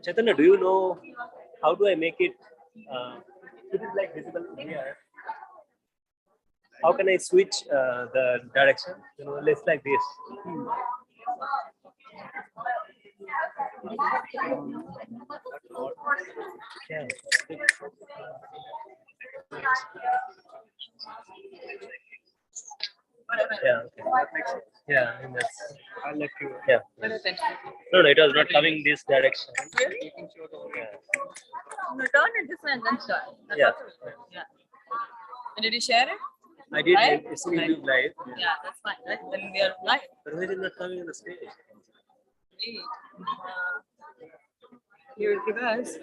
Chaitanya, do you know how do I make it? It is like visible here. How can I switch the direction? You know, less like this. Yeah. Yeah. Okay. Yeah. And that's, I'll let you. yeah. No, no, it was not coming this direction. Really? Yeah. No, turn it this way and then start. That's Yeah. also good. Yeah. And did you share it? I did. Live? It's in YouTube live. Yeah, that's fine. Right? Then we are live. But why is it not coming on the stage? Great. Here it goes.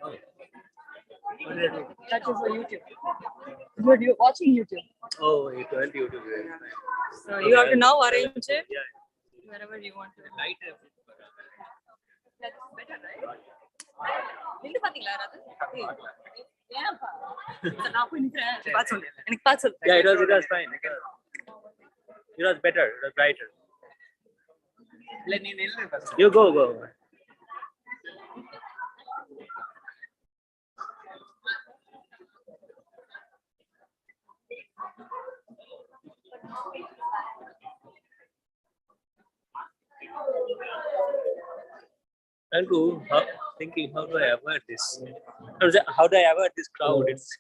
What did I do? That is for YouTube. You're watching YouTube. Oh, it went YouTube. Right. So you have to now arrange it Yeah. wherever you want to. Light. That's better, right? நில்லு பாத்தீங்களா யாராவது? ஏன்பா? நான் போய் நிக்கிறேன். பார்த்து சொல்லு. எனக்கு பார்த்து சொல்லு. Yeah, it was fine. It was better. It was brighter. You go. I'm thinking, how do I avoid this? How do I avoid this crowd? It's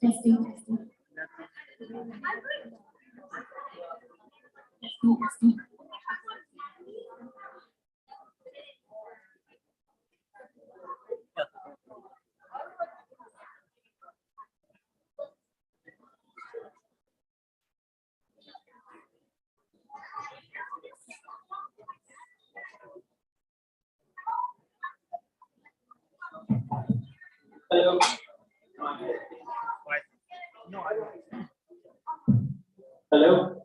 Testing, testing. Testing, testing. Hello. Hello.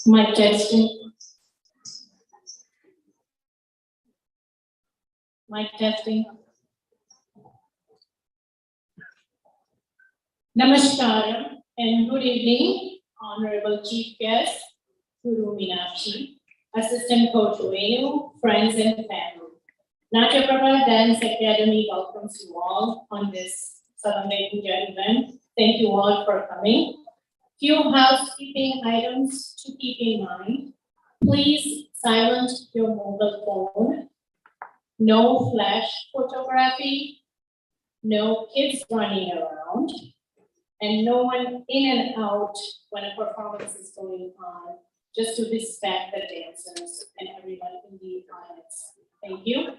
Mic testing. Mic testing. Namaskaram and good evening, Honorable Chief Guest, Guru Meenakshi, Assistant Coach Venu, friends and family. Natya Prabha Dance Academy welcomes you all on this Salangai Poojai event. Thank you all for coming. Few housekeeping items to keep in mind. Please silence your mobile phone. No flash photography. No kids running around. And no one in and out when a performance is going on, just to respect the dancers and everyone in the audience. Thank you.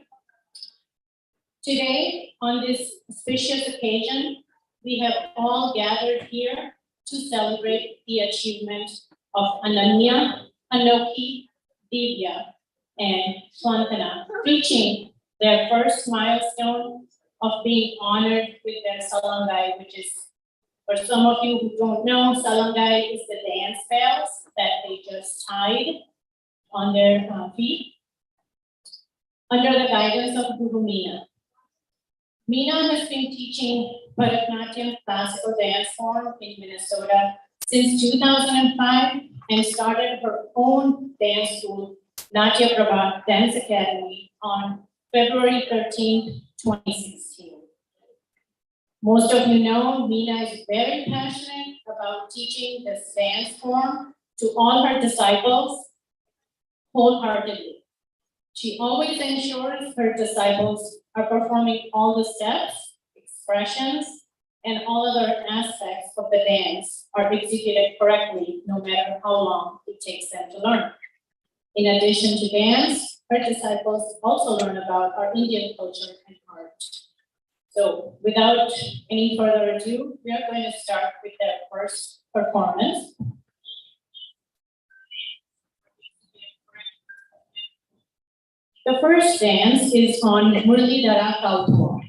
Today, on this auspicious occasion, we have all gathered here to celebrate the achievement of Ananya, Anoki, Divya, and Swantana, reaching their first milestone of being honored with their Salangai, which is, for some of you who don't know, Salangai is the dance bells that they just tied on their feet under the guidance of Guru Meena. Meena has been teaching Bharatanatyam classical dance form in Minnesota since 2005 and started her own dance school, Natya Prabha Dance Academy, on February 13, 2016. Most of you know Meena is very passionate about teaching this dance form to all her disciples wholeheartedly. She always ensures her disciples are performing all the steps, expressions, and all other aspects of the dance are executed correctly, no matter how long it takes them to learn. In addition to dance, her disciples also learn about our Indian culture and art. So without any further ado, we are going to start with the first performance. The first dance is on Muralidhara Kautvam.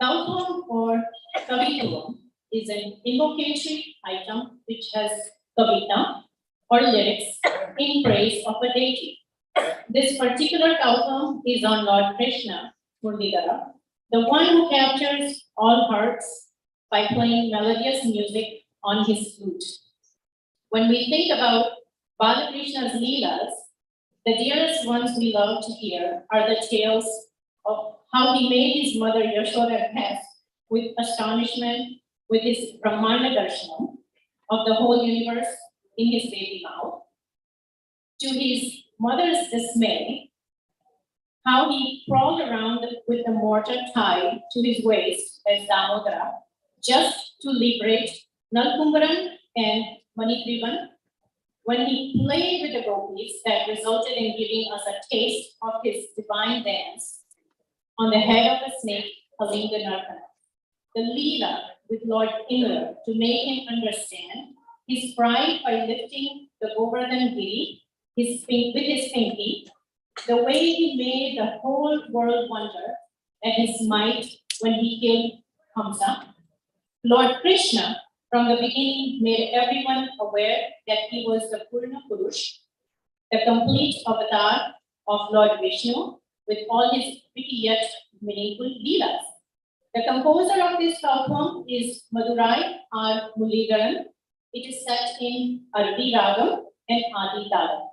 Kautvam or Kavituvam is an invocatory item which has kavita or lyrics in praise of a deity. This particular Kautvam is on Lord Krishna, Muralidhara, the one who captures all hearts by playing melodious music on his flute. When we think about Balakrishna's Leelas, the dearest ones we love to hear are the tales of how he made his mother Yashoda pass with astonishment with his Brahmana Darshanam of the whole universe in his baby mouth, to his mother's dismay, how he crawled around with the mortar tied to his waist as Damodara just to liberate Nalkumbaran and Manigrivan, when he played with the gopis that resulted in giving us a taste of his divine dance on the head of the snake Kalinga Nartana. The Leela with Lord Indra to make him understand his pride by lifting the Govardhan Giri with his pinky, the way he made the whole world wonder at his might when he killed Hamsa. Lord Krishna, from the beginning, made everyone aware that he was the Purna Purush, the complete avatar of Lord Vishnu, with all his pretty yet meaningful leelas. The composer of this Kautvam is Madurai R. Muralidharan. It is set in Arvi Ragam and Adi Talam.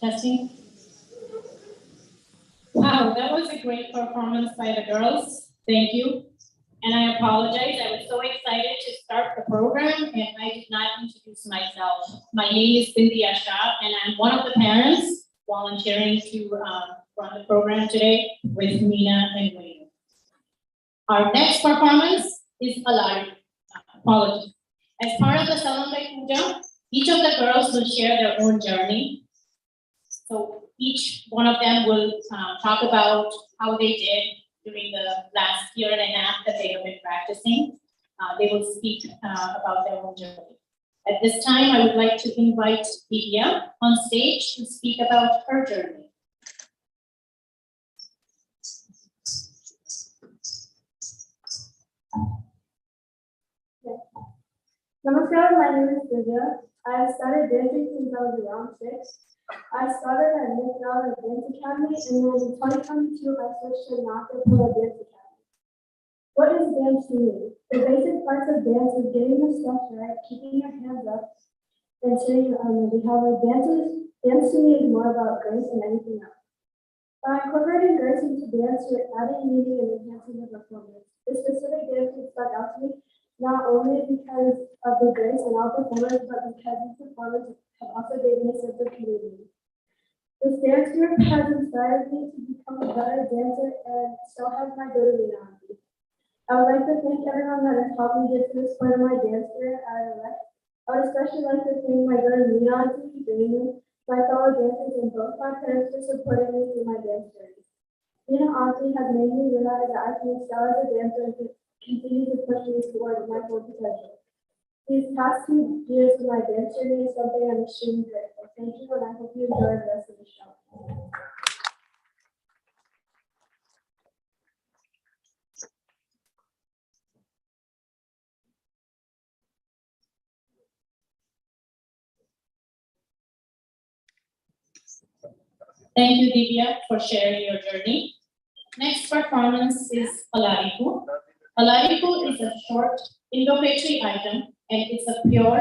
Testing. Wow, that was a great performance by the girls. Thank you. And I apologize, I was so excited to start the program and I did not introduce myself. My name is Cynthia Shah and I'm one of the parents volunteering to run the program today with Mina and Wayne. Our next performance is Alari. Apologies. As part of the Salangai Poojai, each of the girls will share their own journey. So each one of them will talk about how they did during the last year and a half that they have been practicing. They will speak about their own journey. At this time, I would like to invite Divya on stage to speak about her journey. Namaskar, my name is Divya. I started dancing since I was around 6. I started at Midtown Dance Academy, and then in 2022, I switched to Naka Pula Dance Academy. What is dance to me? The basic parts of dance is getting the steps right, keeping your hands up, and turning your arm ready. However, dance to me is more about grace than anything else. By incorporating grace into dance, you're adding meaning and enhancing the performance. This specific dance that stuck out to me, not only because of the grace and all performers, but because these performers have also gave me a sense of community. This dance group has inspired me to become a better dancer and so has my daughter Lina. I would like to thank everyone that has helped me get to this point of my dance career at LF. I would especially like to thank my daughter Lina, my fellow dancers, and both my parents for supporting me through my dance journey. Lina Auntie has made me realize that I can excel as a dancer and continue to push me toward my full potential. These past 2 years of my dance journey is something I'm extremely grateful. Thank you, and I hope you enjoy the rest of the show. Thank you, Divya, for sharing your journey. Next performance is Alariku. Alariku is a short Indo-poetry item and it's a pure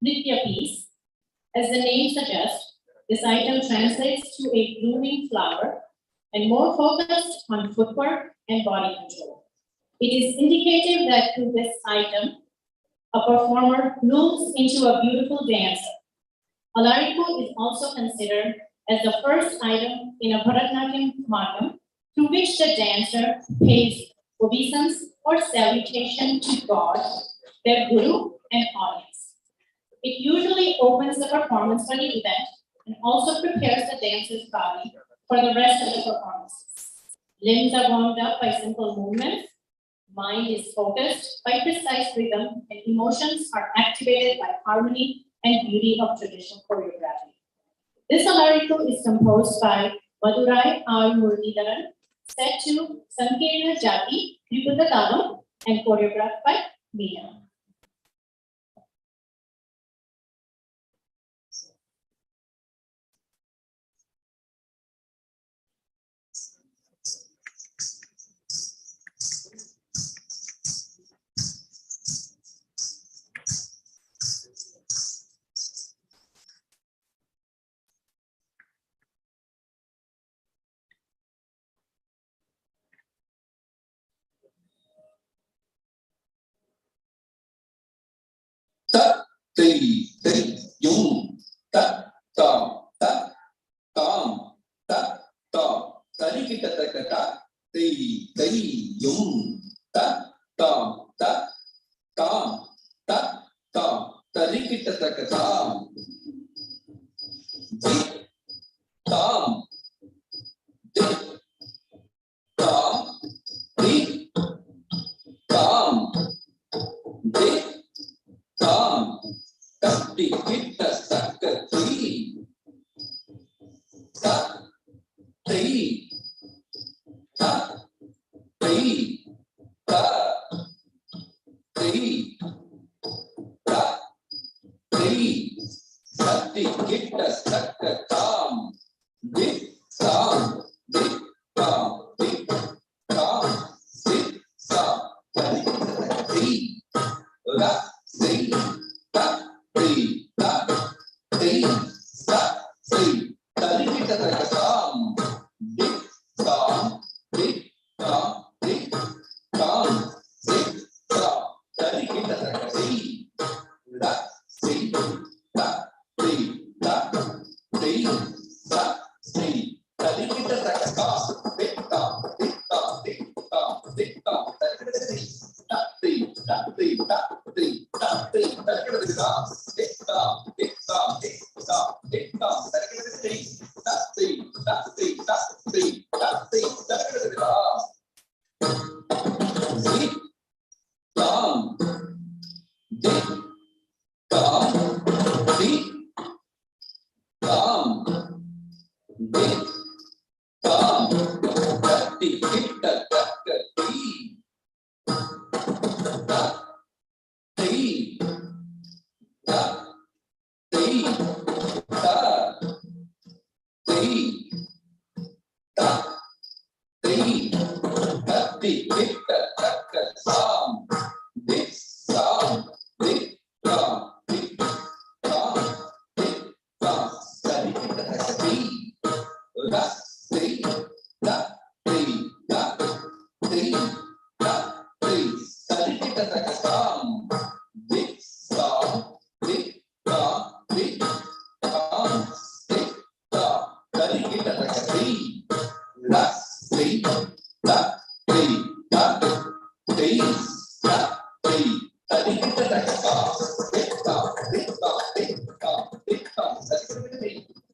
Nritya piece. As the name suggests, this item translates to a blooming flower and more focused on footwork and body control. It is indicative that through this item, a performer blooms into a beautiful dancer. Alariku is also considered as the first item in a Bharatanatyam margam through which the dancer pays obeisance or salutation to God, their guru, and audience. It usually opens the performance for the event and also prepares the dancer's body for the rest of the performances. Limbs are warmed up by simple movements, mind is focused by precise rhythm, and emotions are activated by harmony and beauty of traditional choreography. This Alariku is composed by Madurai R. Muralidharan, set to Sankirna Jati, Tripura Talam, and choreographed by Meena. Ta ti ti yung ta ta ta tam ta ta tari kita ta ti ti yung ta tam ta tam ta ta tari kita tam di tam di tam di tam di tam tapi kita sakti tak ti tak ti tak ti tak ti tapi kita sakti tam di tam di tam di tam di tam jadi kita sakti la ti ta ti ta ti ta ti tadi kita terkesan di tam di tam di tam di tam tadi kita terkesan la ti ta ti ta ti ta ti tadi kita terkesan di tam di tam di tam di tam tadi kita terkesan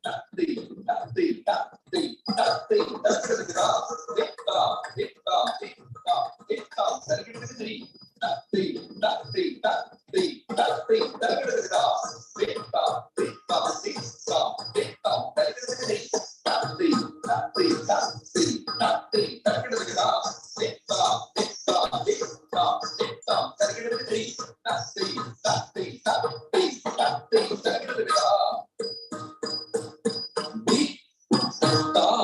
Tati, tati, tati, tati, tadi kita dengar. Dekam, dekam, dekam, dekam. Tadi kita dengar. Tati, tati, tati, tati, tadi kita dengar. Dekam, dekam, dekam, dekam. Tadi kita terkesan. Ta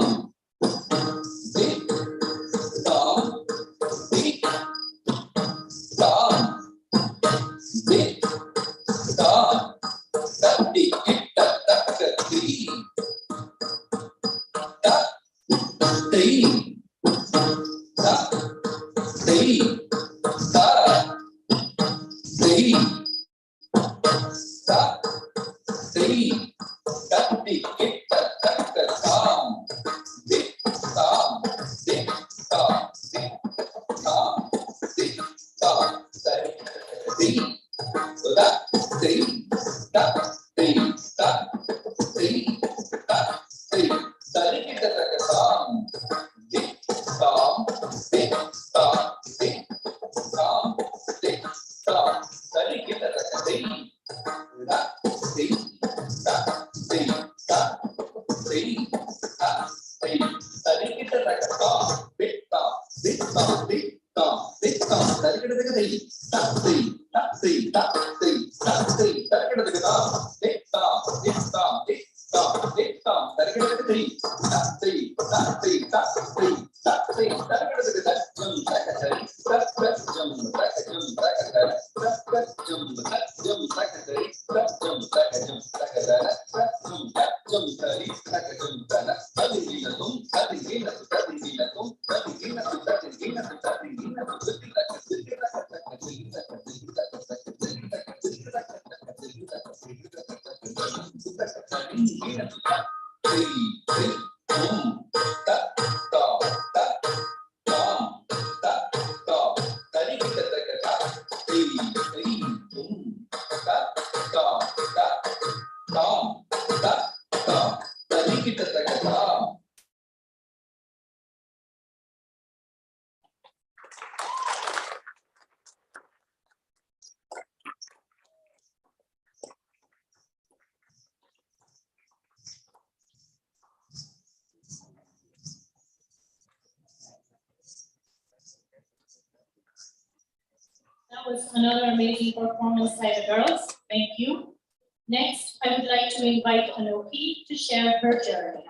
That was another amazing performance by the girls. Thank you. Next, I would like to invite Anoki to share her journey.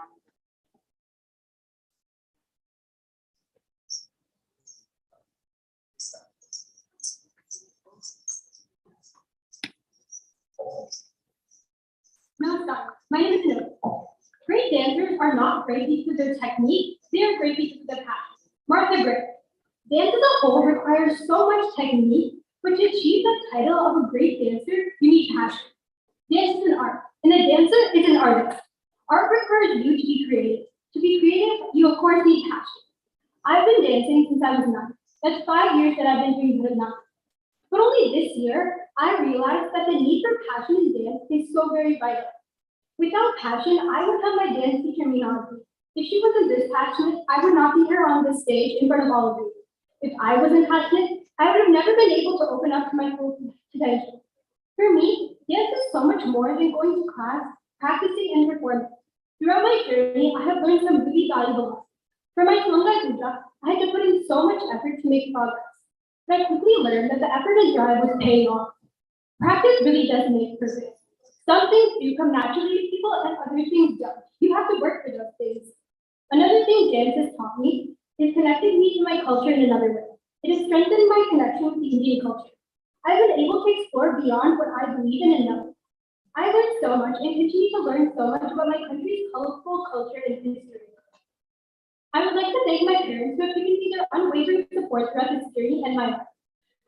Namaskar. My name is Anoki. Great dancers are not great because of their technique, they are great because of their passion. Martha Gray. Dance as a whole requires so much technique, but to achieve the title of a great dancer, you need passion. Dance is an art, and a dancer is an artist. Art requires you to be creative. To be creative, you of course need passion. I've been dancing since I was 9. That's 5 years that I've been doing good now. But only this year, I realized that the need for passion in dance is so very vital. Without passion, I would have my dance teacher Meenakshi. If she wasn't this passionate, I would not be here on this stage in front of all of you. If I wasn't passionate, I would have never been able to open up to my full potential. For me, dance is so much more than going to class, practicing, and performing. Throughout my journey, I have learned some really valuable lessons. For my Salangai Poojai, I had to put in so much effort to make progress. But I quickly learned that the effort and drive was paying off. Practice really does make perfect. Some things do come naturally to people and other things don't. You have to work for those things. Another thing dance has taught me is connecting me to my culture in another way. It has strengthened my connection with the Indian culture. I've been able to explore beyond what I believe in and know. I learned so much and continue to learn so much about my country's colorful culture and history. I would like to thank my parents who have given me their unwavering support throughout this journey and my life.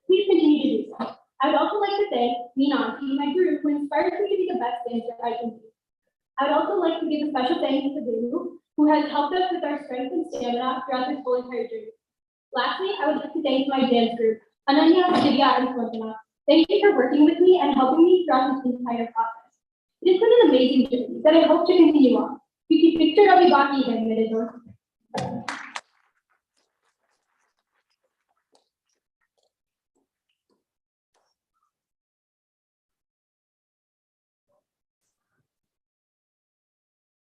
Please continue to do so. I would also like to thank Meenakshi, my guru, who inspires me to be the best dancer I can be. I would also like to give a special thanks to Venu, who has helped us with our strength and stamina throughout this whole entire journey. Lastly, I would like to thank my dance group, Ananya, Divya, and Swantana. Thank you for working with me and helping me throughout this entire process. It has been an amazing journey that I hope to continue on. You can picture Abhi Baki hai mere dost.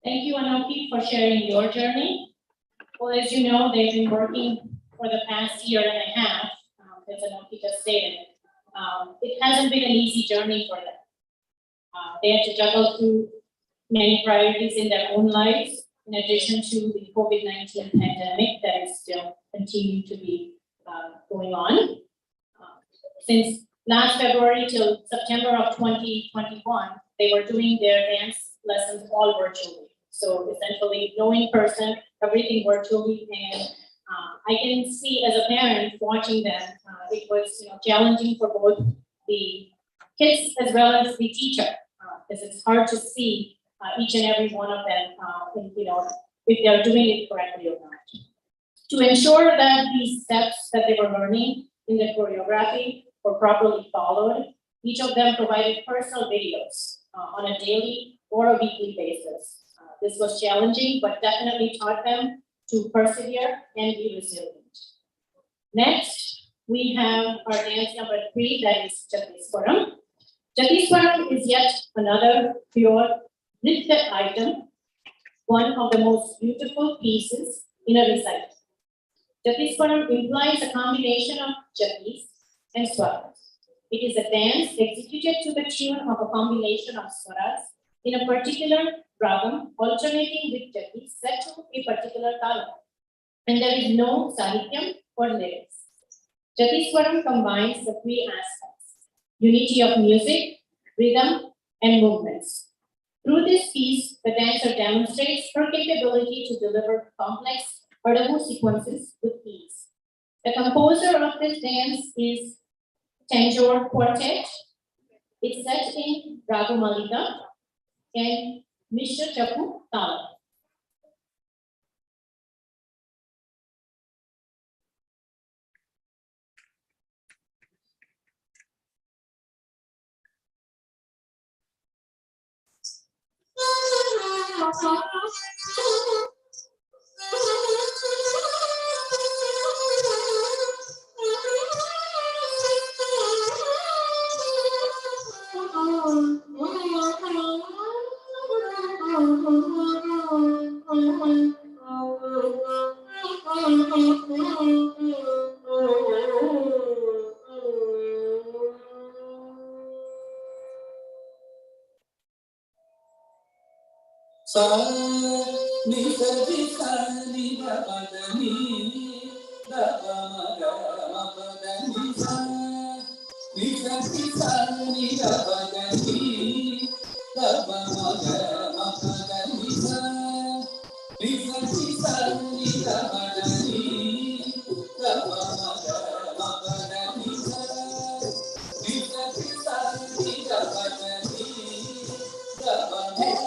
Thank you, Anoki, for sharing your journey. Well, as you know, they've been working for the past year and a half, as Anoki just stated. It hasn't been an easy journey for them. They had to juggle through many priorities in their own lives, in addition to the COVID-19 pandemic that is still continuing to be going on. Since last February till September of 2021, they were doing their dance lessons all virtually. So essentially, no in person, everything virtually, and I can see as a parent watching them, it was challenging for both the kids as well as the teacher, because it's hard to see each and every one of them, if they're doing it correctly or not. To ensure that these steps that they were learning in the choreography were properly followed. Each of them provided personal videos on a daily or a weekly basis. This was challenging, but definitely taught them to persevere and be resilient. Next, we have our dance number 3, that is Chatiswaram. Chatiswaram is yet another pure nritya item, one of the most beautiful pieces in a recital. Chatiswaram implies a combination of chatis and swaras. It is a dance executed to the tune of a combination of swaras in a particular ragam, alternating with chatis set to a particular talam. And there is no sahityam or lyrics. Chatiswaram combines the 3 aspects: unity of music, rhythm, and movements. Through this piece, the dancer demonstrates her capability to deliver complex Adamu sequences with ease. The composer of this dance is Tanjore Quartet. It's set in Ragamalika and Mishra Chapu Tala. Sa ni sa di sa ni da pa da ni da pa ma ga ma pa da ni sa di sa ni da pa da ni da pa ma ga ma pa da ni sa di sa ni da pa da ni da pa ma ga ma pa da ni sa di sa ni da pa da ni da pa ma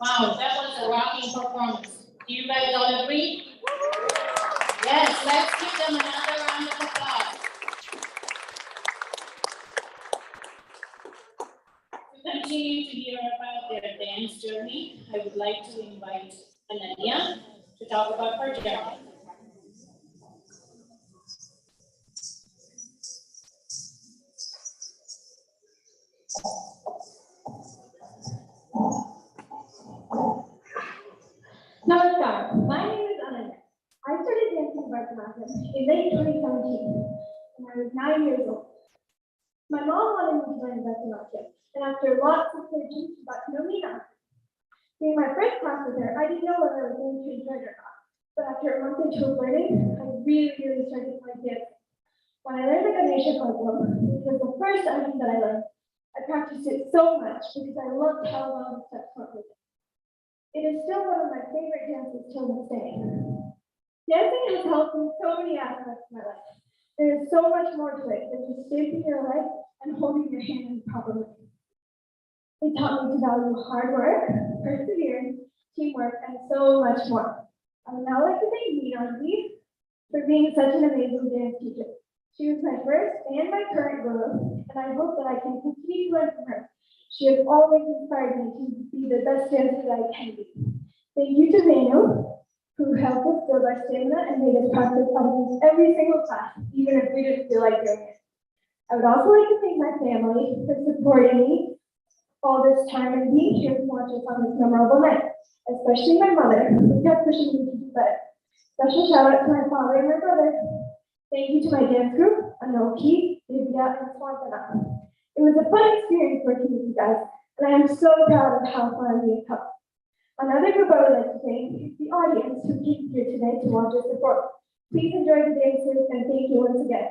Wow, that was a rocking performance. Do you guys all agree? Yes, let's give them another round of applause. To continue to hear about their dance journey, I would like to invite Ananya to talk about her journey. Namaskar, my name is Ananya. I started dancing Bharatanatyam in late 2017 when I was 9 years old. My mom wanted me to join Bharatanatyam, and after lots of searching, she got to know me now. During my first class with her, I didn't know whether I was going to enjoy it or not. But after a month or two of learning, I really started to like dancing. When I learned the Ganesha Kosam, which was the first item that I learned, I practiced it so much because I loved how well the steps went with it. It is still one of my favorite dances till this day. Dancing has helped in so many aspects of my life. There is so much more to it than just shaping your life and holding your hand in the proper way. It taught me to value hard work, perseverance, teamwork, and so much more. I would now like to thank Meenanji for being such an amazing dance teacher. She was my first and my current guru, and I hope that I can continue to learn from her. She has always inspired me to be the best dancer that I can be. Thank you to Venu, who helped us build our stamina and made us practice almost every single class, even if we didn't feel like doing it. I would also like to thank my family for supporting me all this time and being here to watch us on this memorable night, especially my mother, who kept pushing me to do better. Special shout out to my father and my brother. Thank you to my dance group, Anoki, Divya, and Swantana. It was a fun experience working with you guys, and I am so proud of how far we have come. Another group I would like to thank is the audience who came here today to watch us perform. Please enjoy the dances, and thank you once again.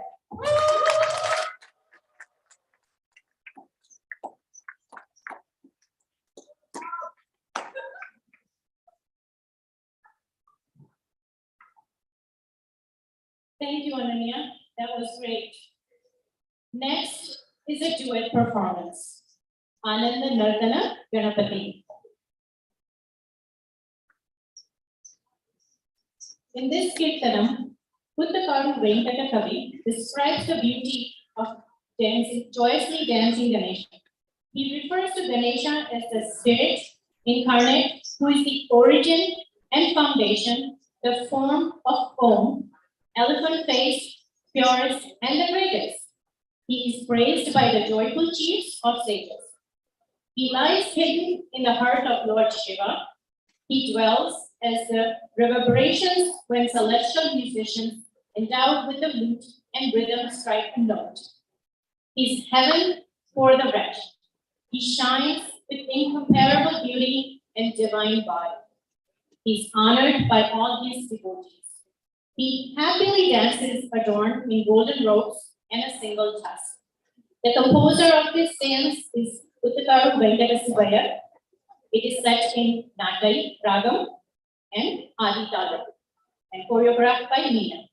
Thank you, Ananya. That was great. Next is a duet performance. Ananda Nardana Ganapati. In this Kirtanam, Puttakaru Venkata Kavi describes the beauty of joyously dancing Ganesha. He refers to Ganesha as the spirit incarnate who is the origin and foundation, the form of Om, elephant face, purest, and the greatest. He is praised by the joyful chiefs of sages. He lies hidden in the heart of Lord Shiva. He dwells as the reverberations when celestial musicians endowed with the lute and rhythm strike a note. He's heaven for the wretched. He shines with incomparable beauty and divine body. He's honored by all his devotees. He happily dances adorned in golden robes and a single tusk. The composer of this dance is Puttakaru Venkata. It is set in Natai, Ragam, and Adi Talam, and choreographed by Meena.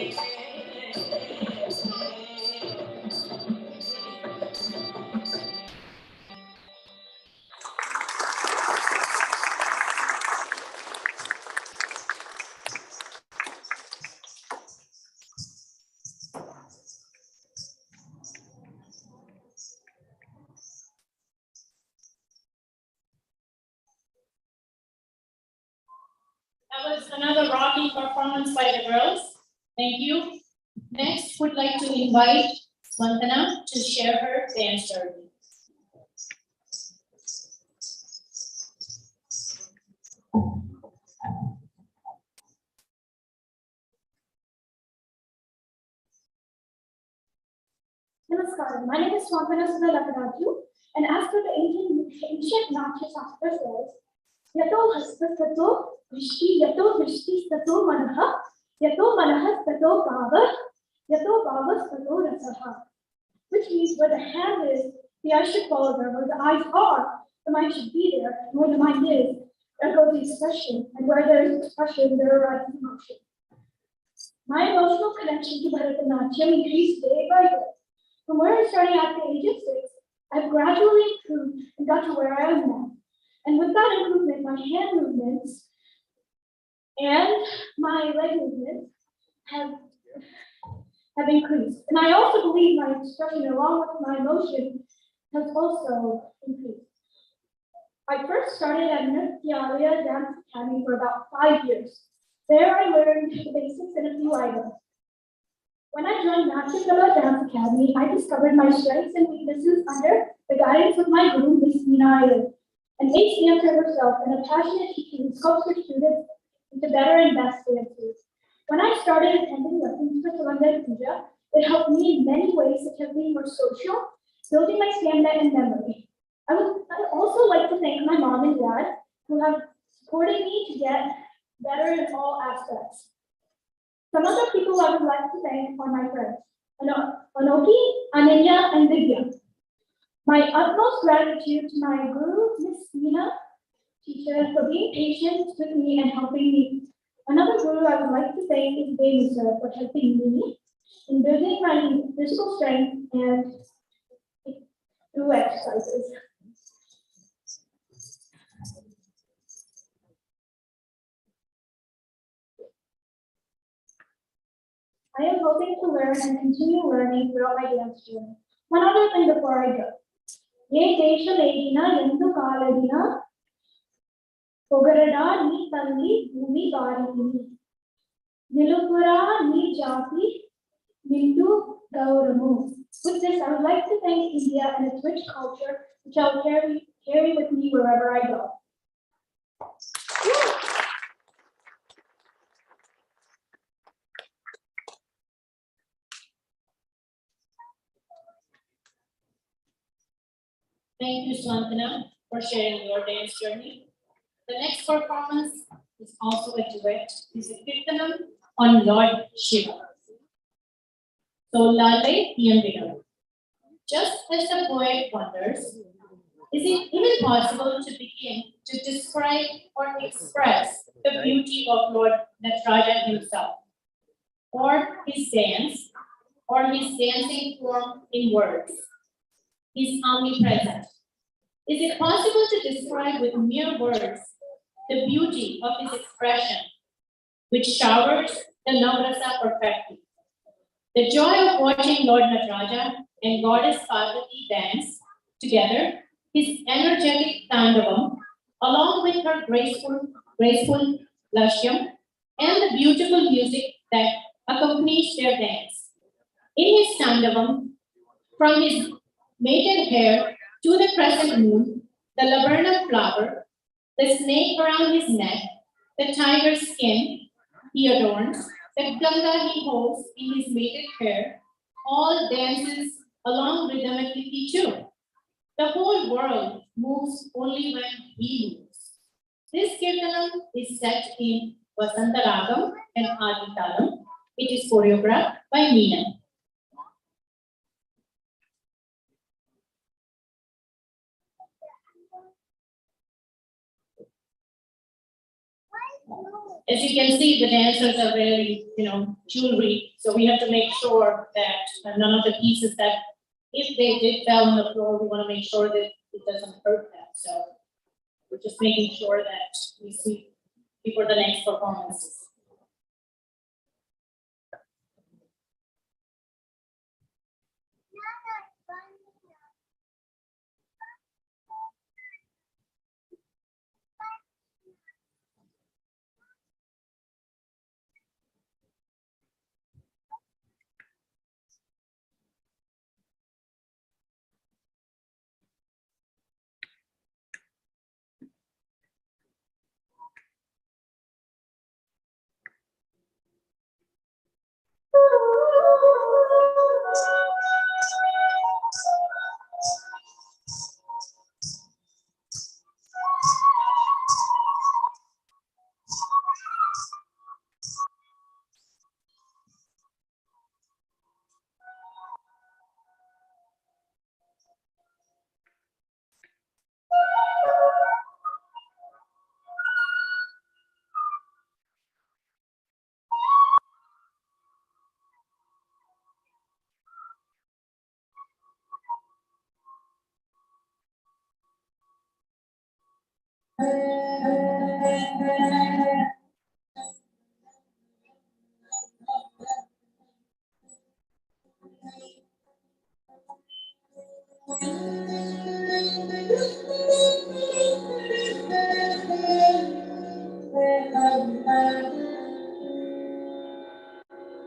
That was another rocking performance by the girls. Thank you. Next, would like to invite Swantana to share her dance journey. Namaskar. My name is Swantana Lakadaju, and as per the ancient Natya Shastra says, Yato Hastato Vrishti Stato Manaha, Yato Manaha Stato Bhava, Yato Bhava Stato Rasaha. Which means where the hand is, the eye should follow there. Where the eyes are, the mind should be there. And where the mind is, there goes the expression. And where there is expression, there arises emotion. My emotional connection to Bharatanatyam increased day by day. From where I started at the age of 6, I've gradually improved and got to where I am now. And with that improvement, my hand movements and my leg movements have increased. And I also believe my expression along with my emotion has also increased. I first started at Nrityalaya Dance Academy for about 5 years. There I learned the basics and a few items. When I joined Natya Kala Dance Academy, I discovered my strengths and weaknesses under the guidance of my guru, Miss Meena Iyer, an ace dancer herself and a passionate teacher who sculpts her students into better and best dancers. When I started attending lessons for Salangai Poojai, it helped me in many ways, such as being more social, building my stamina and memory. I'd also like to thank my mom and dad who have supported me to get better in all aspects. Some other people I would like to thank are my friends, Anoki, Ananya, and Vidya. My utmost gratitude to my guru, Miss Meena, teacher, for being patient with me and helping me. Another guru I would like to thank is Baby Sir for helping me in building my physical strength and through exercises. I am hoping to learn and continue learning throughout my dance journey. One other thing before I go. Ye desha ledina yendu kaladina pogarada ni talli bhumi varini nilupura ni jati mindu gauramu. With this, I would like to thank India and its rich culture, which I will carry with me wherever I go. Thank you, Swantana, for sharing your dance journey. The next performance is also a duet. It's a Kirtanam on Lord Shiva. So, Lale Yambina. Just as the poet wonders, is it even possible to begin to describe or express the beauty of Lord Nataraja himself, or his dance, or his dancing form in words? He's omnipresent. Is it possible to describe with mere words the beauty of his expression, which showers the Navrasa perfectly? The joy of watching Lord Nataraja and Goddess Parvati dance together, his energetic tandavam, along with her graceful lashyam, and the beautiful music that accompanies their dance. In his tandavam, from his mated hair to the crescent moon, the laburnum flower, the snake around his neck, the tiger's skin he adorns, the ganga he holds in his mated hair, all dances along rhythmically too. The whole world moves only when he moves. This kirtanam is set in Vasantaragam and Aditalam. It is choreographed by Meena. as you can see, the dancers are wearing, jewelry. So we have to make sure that none of the pieces that, if they did fell on the floor, we want to make sure that it doesn't hurt them. So we're just making sure that we sweep before the next performances.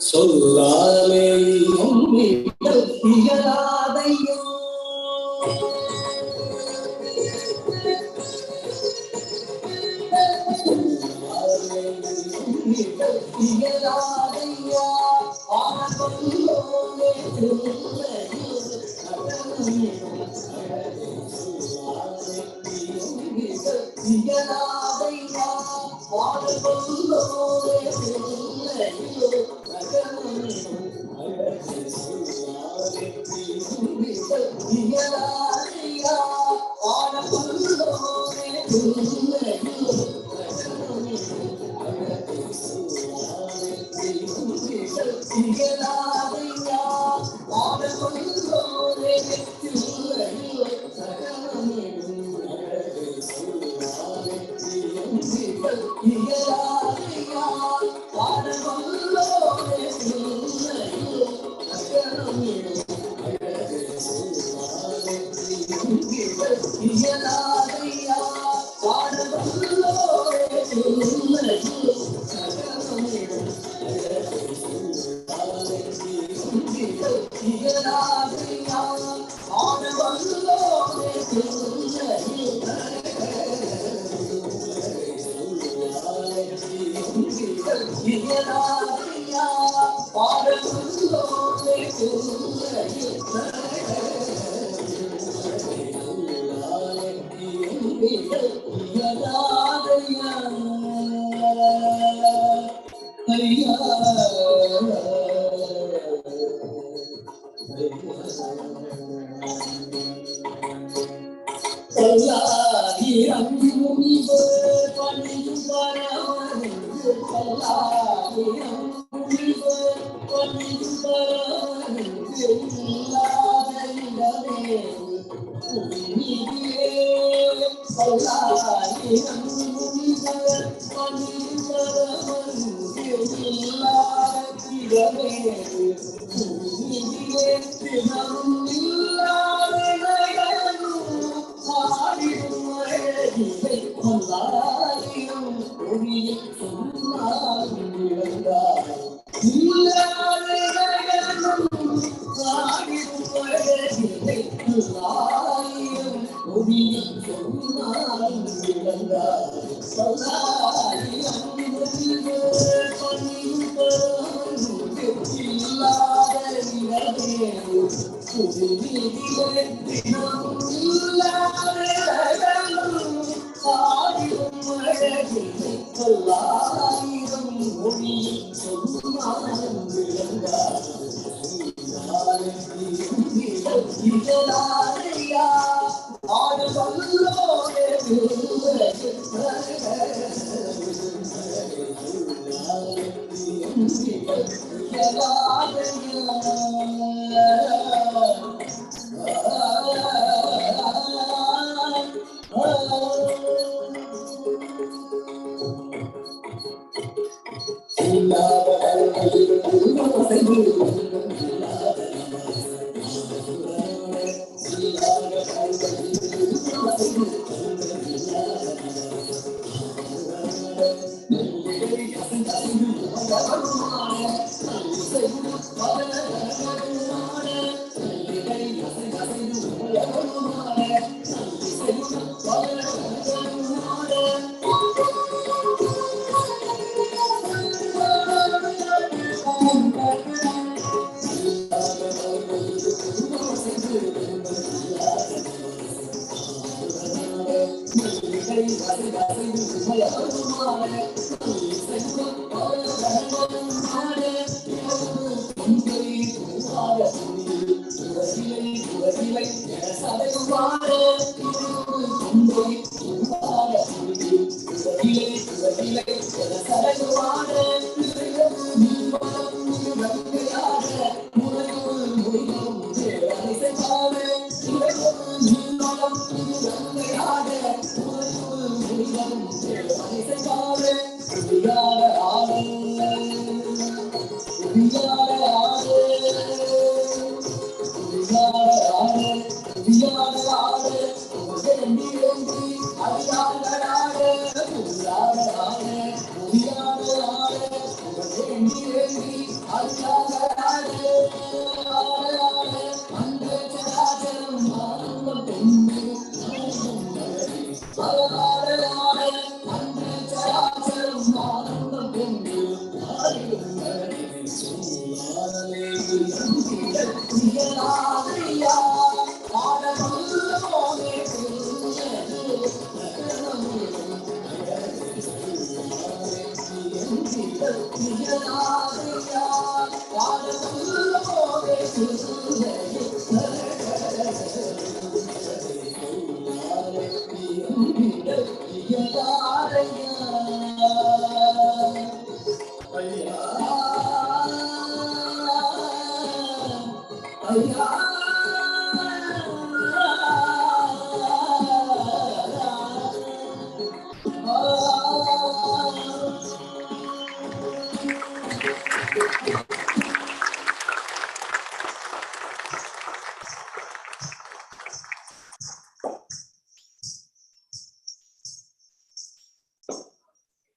சொல்லாலே இயலாதையோ இயலாதையா ஆனந்தோனே இயலாதையா ஆனந்தோனே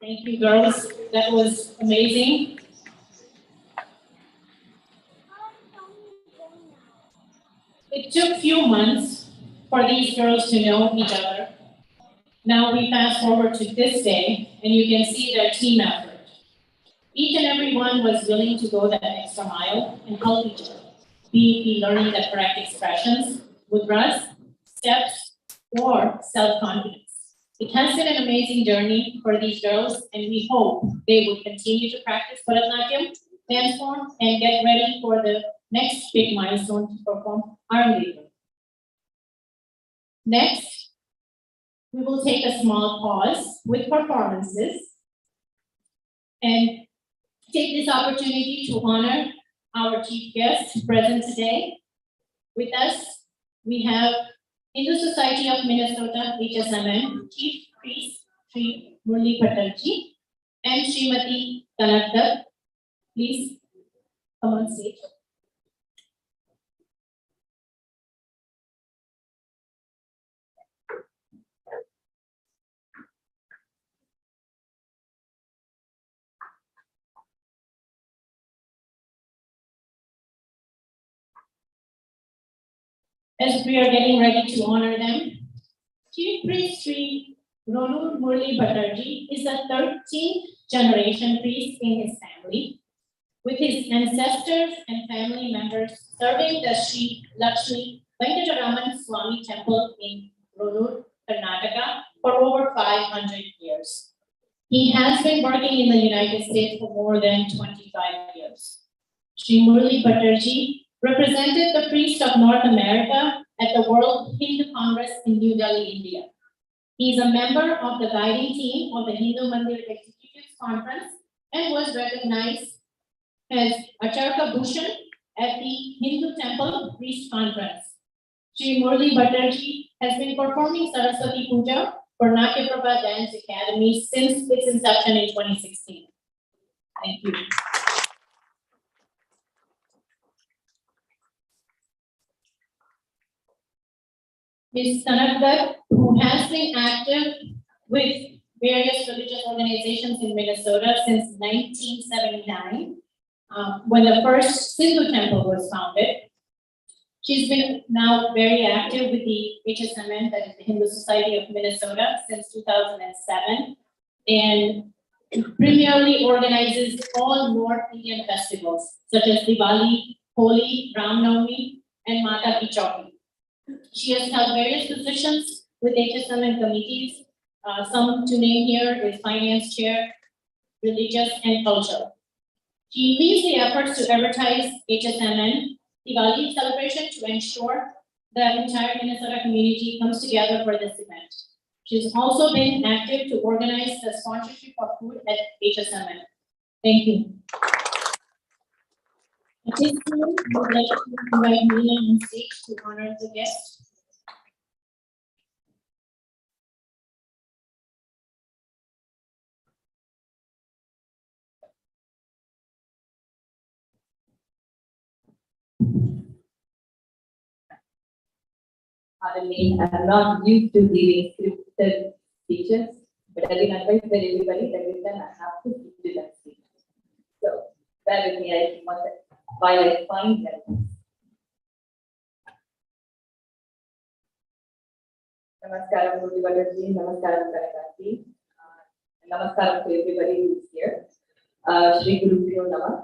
Thank you, girls. That was amazing. It took few months for these girls to know each other. Now we fast forward to this day, and you can see their team effort. Each and every one was willing to go that extra mile and help each other, be it learning the correct expressions, mudras, steps, or self-confidence. It has been an amazing journey for these girls, and we hope they will continue to practice Bharatanatyam dance form and get ready for the next big milestone to perform Arangetram. Next, we will take a small pause with performances and take this opportunity to honor our chief guest present today. With us, we have Hindu Society of Minnesota, HSMN, Chief Priest Sri Murli Patalji and Srimati Kanakdar. Please come on stage. As we are getting ready to honor them, Chief Priest Sri Ronur Murli Bhattarji is the 13th generation priest in his family, with his ancestors and family members serving the Sri Lakshmi Venkataraman Swami Temple in Ronur, Karnataka for over 500 years. He has been working in the United States for more than 25 years. Sri Murli Bhattarji represented the priest of North America at the World Hindu Congress in New Delhi, India. He is a member of the guiding team of the Hindu Mandir Executives Conference and was recognized as Acharya Bhushan at the Hindu Temple Priest Conference. Shri Murli Bhattarji has been performing Saraswati Puja for Natya Prabha Dance Academy since its inception in 2016. Thank you. Ms. Kanakdar, who has been active with various religious organizations in Minnesota since 1979, when the first Sindhu temple was founded. She's been now very active with the HSMN, that is the Hindu Society of Minnesota, since 2007, and primarily organizes all North Indian festivals, such as Diwali, Holi, Ram Navami, and Mata Ki Chauki. She has held various positions with HSMN committees. Some to name here is Finance Chair, Religious, and Culture. She leads the efforts to advertise HSMN Diwali celebration to ensure the entire Minnesota community comes together for this event. She's also been active to organize the sponsorship of food at HSMN. Thank you. At this time, I would like to invite Nina on stage to honor the guest. Pardon me, I'm not used to giving scripted speeches, but I've been advised by everybody that this time I have to keep to that speech. So, bear with me, I want to, while I find them. Namaskaram, Murli Bhattarji, Namaskaram, Kanakji, Namaskaram to everybody who is here. Shri Guru Pyo Namah.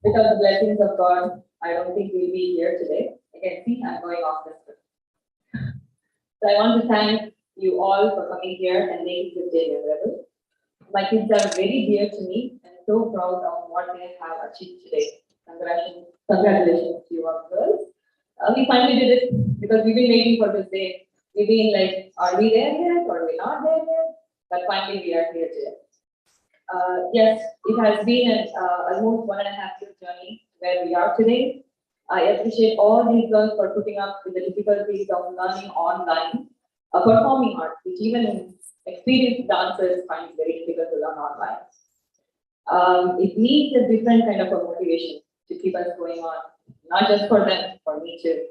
Without the blessings of God, I don't think we'll be here today. You can see I'm going off the script. So I want to thank you all for coming here and making this day memorable. My kids are very dear to me and so proud of what they have achieved today. Congratulations to you all girls. We finally did it because we've been waiting for this day. We've been like, are we there yet? Or are we not there yet? But finally we are here today. Yes, it has been an almost 1.5-year journey where we are today. I appreciate all these girls for putting up with the difficulties of learning online, performing arts, which even experienced dancers find very difficult to learn online. It needs a different kind of a motivation to keep us going on, not just for them, for me too.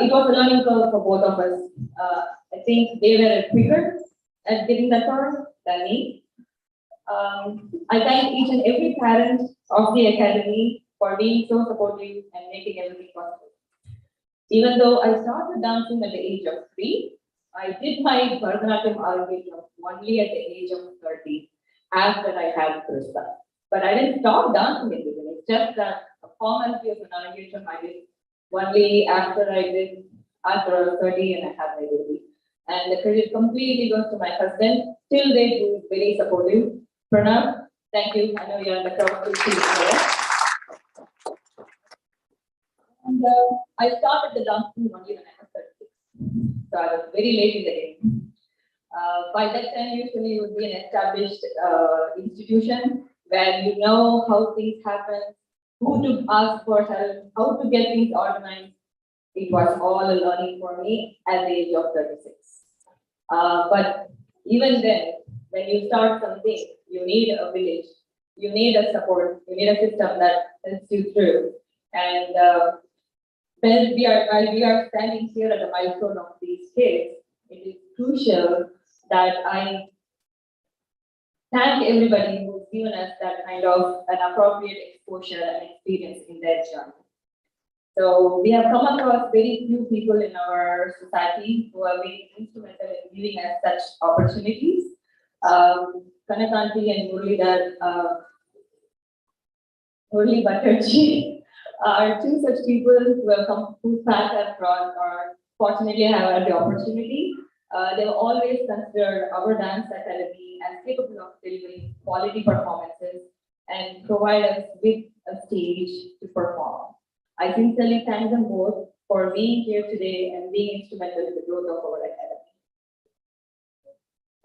It was a learning curve for both of us. I think they were quicker at getting that far than me. I thank each and every parent of the academy for being so supportive and making everything possible. Even though I started dancing at the age of 3, I did my Bharatanatyam Arabikam only at the age of 30 after I had Krishna. But I didn't stop dancing at the beginning. It's just that a formality of an Arabikam I did only after I was 30 and I had my baby. And the credit completely goes to my husband. Till date, who is very supportive. Pranav, thank you. I know you're in the crowd too. And I started the dancing only when I was 36. So I was very late in the game. By that time, usually you would be an established institution where you know how things happen, who to ask for help, how to get things organized. It was all a learning for me at the age of 36. But even then, when you start something, you need a village, you need a support, you need a system that helps you through. And when we are standing here at the milestone of these kids, it is crucial that I thank everybody who's given us that kind of an appropriate exposure and experience in their journey. So we have come across very few people in our society who have been instrumental in giving us such opportunities. Kanakanti and Murli Bhattarji are two such people who have come, whose paths have crossed or fortunately have had the opportunity. They have always considered our dance academy as capable of delivering quality performances and provide us with a stage to perform. I sincerely thank them both for being here today and being instrumental in the growth of our academy.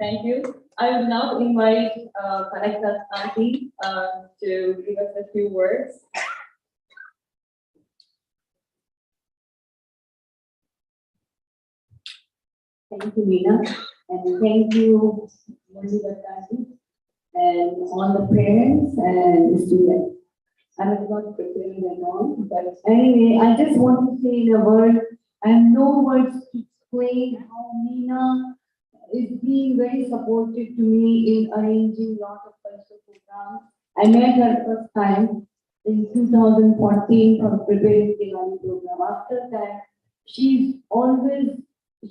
Thank you. I will now invite Connector Auntie to give us a few words. Thank you, Meena, and thank you, Murli and all the parents and the students. I was not preparing at all, but anyway, I just want to say in a word, I have no words to explain how Meena is being very supportive to me in arranging lot of cultural programs. I met her first time in 2014 for preparing the Diwali program. After that, she's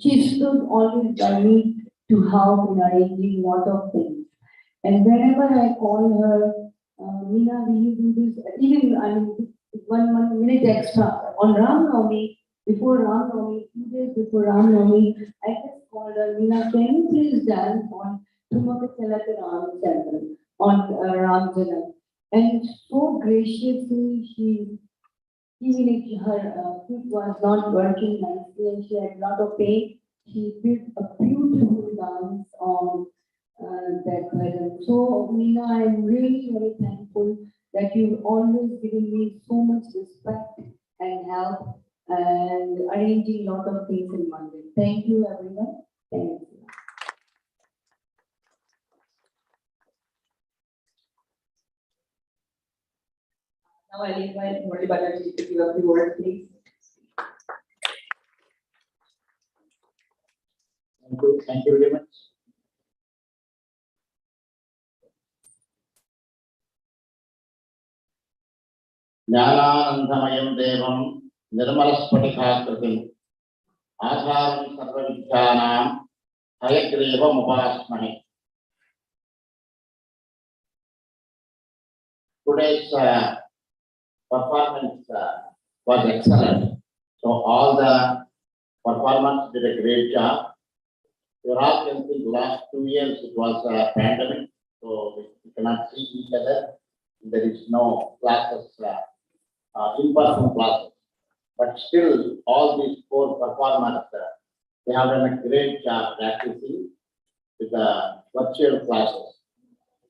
she stood always by me to help in arranging lot of things. And whenever I call her, Meena, will you do this? Even I mean, one minute extra on Ram Navami, before Ram Navami, 2 days before Ram Navami, I just called her, Meena, can you please dance on Tumakachalaka Ram Chandra, on Ram Janam? And so graciously, even if her feet was not working nicely and she had a lot of pain, she did a beautiful dance on that weather. So, Meena, I'm really very thankful that you've always given me so much respect and help and arranging a lot of things in Monday. Thank you, everyone. Thank you. Now I'll invite Murli Balaji to give a few words, please. Thank you very much. Jnananandamaయం devam nirmalaspatikakritim adharam sarvavidyanam hayagrevam upasmahe. Today's performance was excellent. So all the performers did a great job. You all can see last 2 years it was a pandemic, so we cannot see each other. There is no classes, in-person classes. But still, all these 4 performers, they have done a great job practicing with the virtual classes.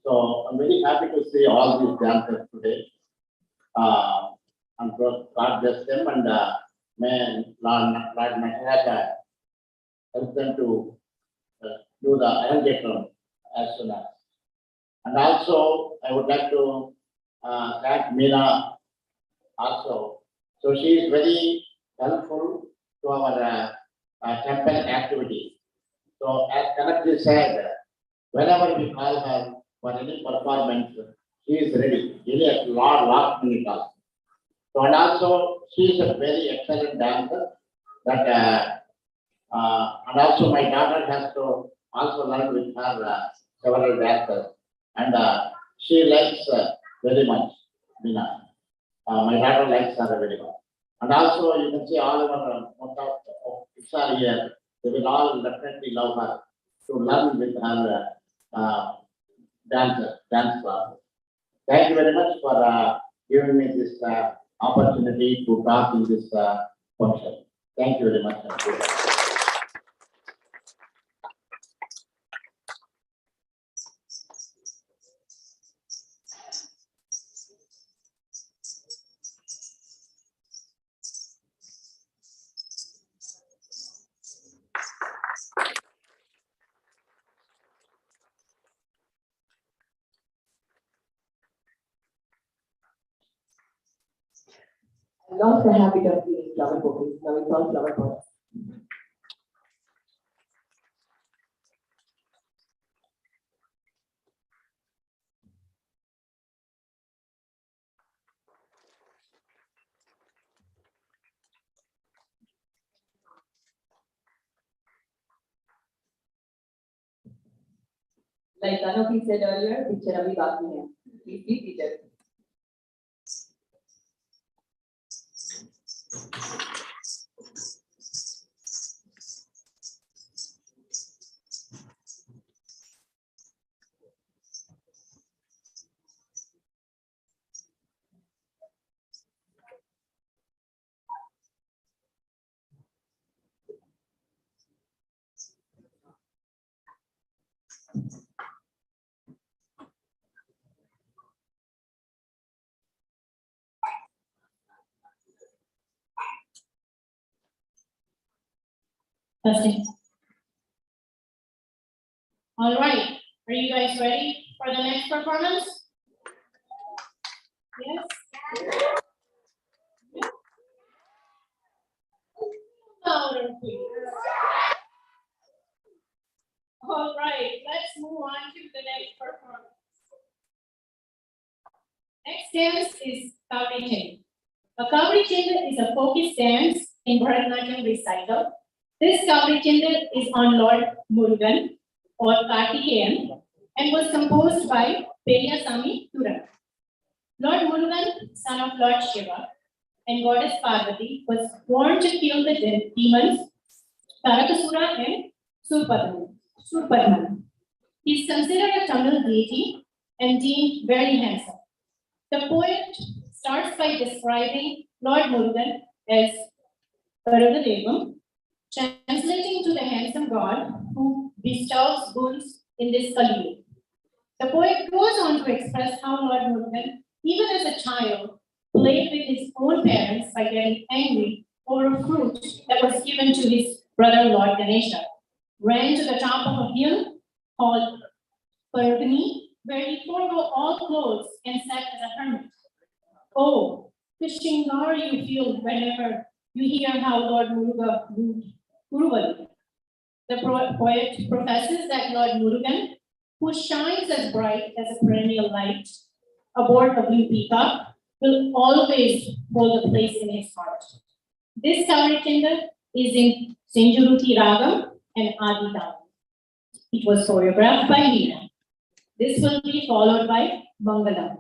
So I'm very happy to see all these dancers today. And God bless them, and may Lord Maharaj help them to do the arrangement as soon as. And also, I would like to thank Meena also. So she is very helpful to our temple activities. So as Kanakji said, whenever we call her for any performance, she is ready. Really a lot minute calls. So and also she is a very excellent dancer. That and also my daughter has to also learn with her several dancers, and she likes very much Meena. My daughter likes her very much. And also you can see all our kids are here. They will all definitely love her to learn with her dance class. Thank you very much for giving me this opportunity to talk in this function. Thank you very much. I lost the habit of eating flower bouquets. Now it's all flower pots. Like Anoki said earlier, picture abhi baaki hai. Please be seated. Testing. All right, are you guys ready for the next performance? Yes? Louder, please. All right, let's move on to the next performance. Next dance is Kavri Chain. A Kavri Chain is a focused dance in Bharatanatyam recital. This Kavri Chain is on Lord Murugan or Kartikeyan and was composed by Periyasamy Thuran. Lord Murugan, son of Lord Shiva, and goddess Parvati, was born to kill the demons Tarakasura and Surpadman. He is considered a Tamil deity and deemed very handsome. The poet starts by describing Lord Murugan as Aragadevam, translating to the handsome god who bestows boons in this Kali. The poet goes on to express how Lord Murugan, even as a child, played with his own parents by getting angry over a fruit that was given to his brother Lord Ganesha, ran to the top of a hill called Parvani, where he forego all clothes and sat as a hermit. Oh, the shingar you feel whenever you hear how Lord Muruga wooed Kuruvali. The poet professes that Lord Murugan, who shines as bright as a perennial light aboard a blue peacock, will always hold a place in his heart. This Kavri is in Sinjuruti Ragam and Adi Talam. It was choreographed by Meena. This will be followed by Mangalam.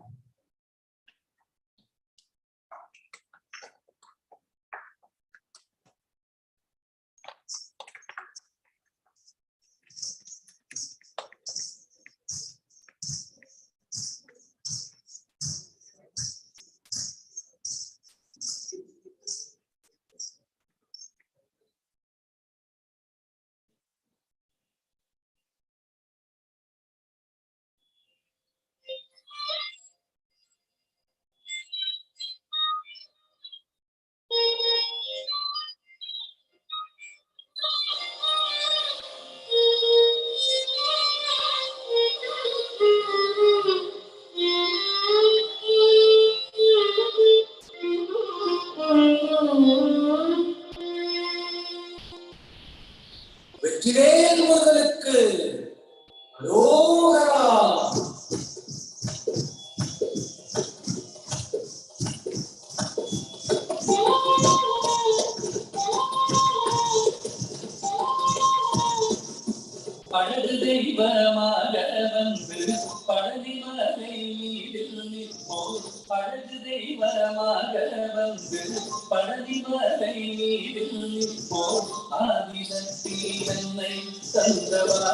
Vetrivel முருகனுக்கு அரோகரா. பழகு தெய்வமாக வந்து பழனிமலை மீதில் நிற்போம். பழகு தெய்வமாக வந்து பழனிமலை மீதில் நிற்போம். ஆதிசக்தி என்னை தந்தவா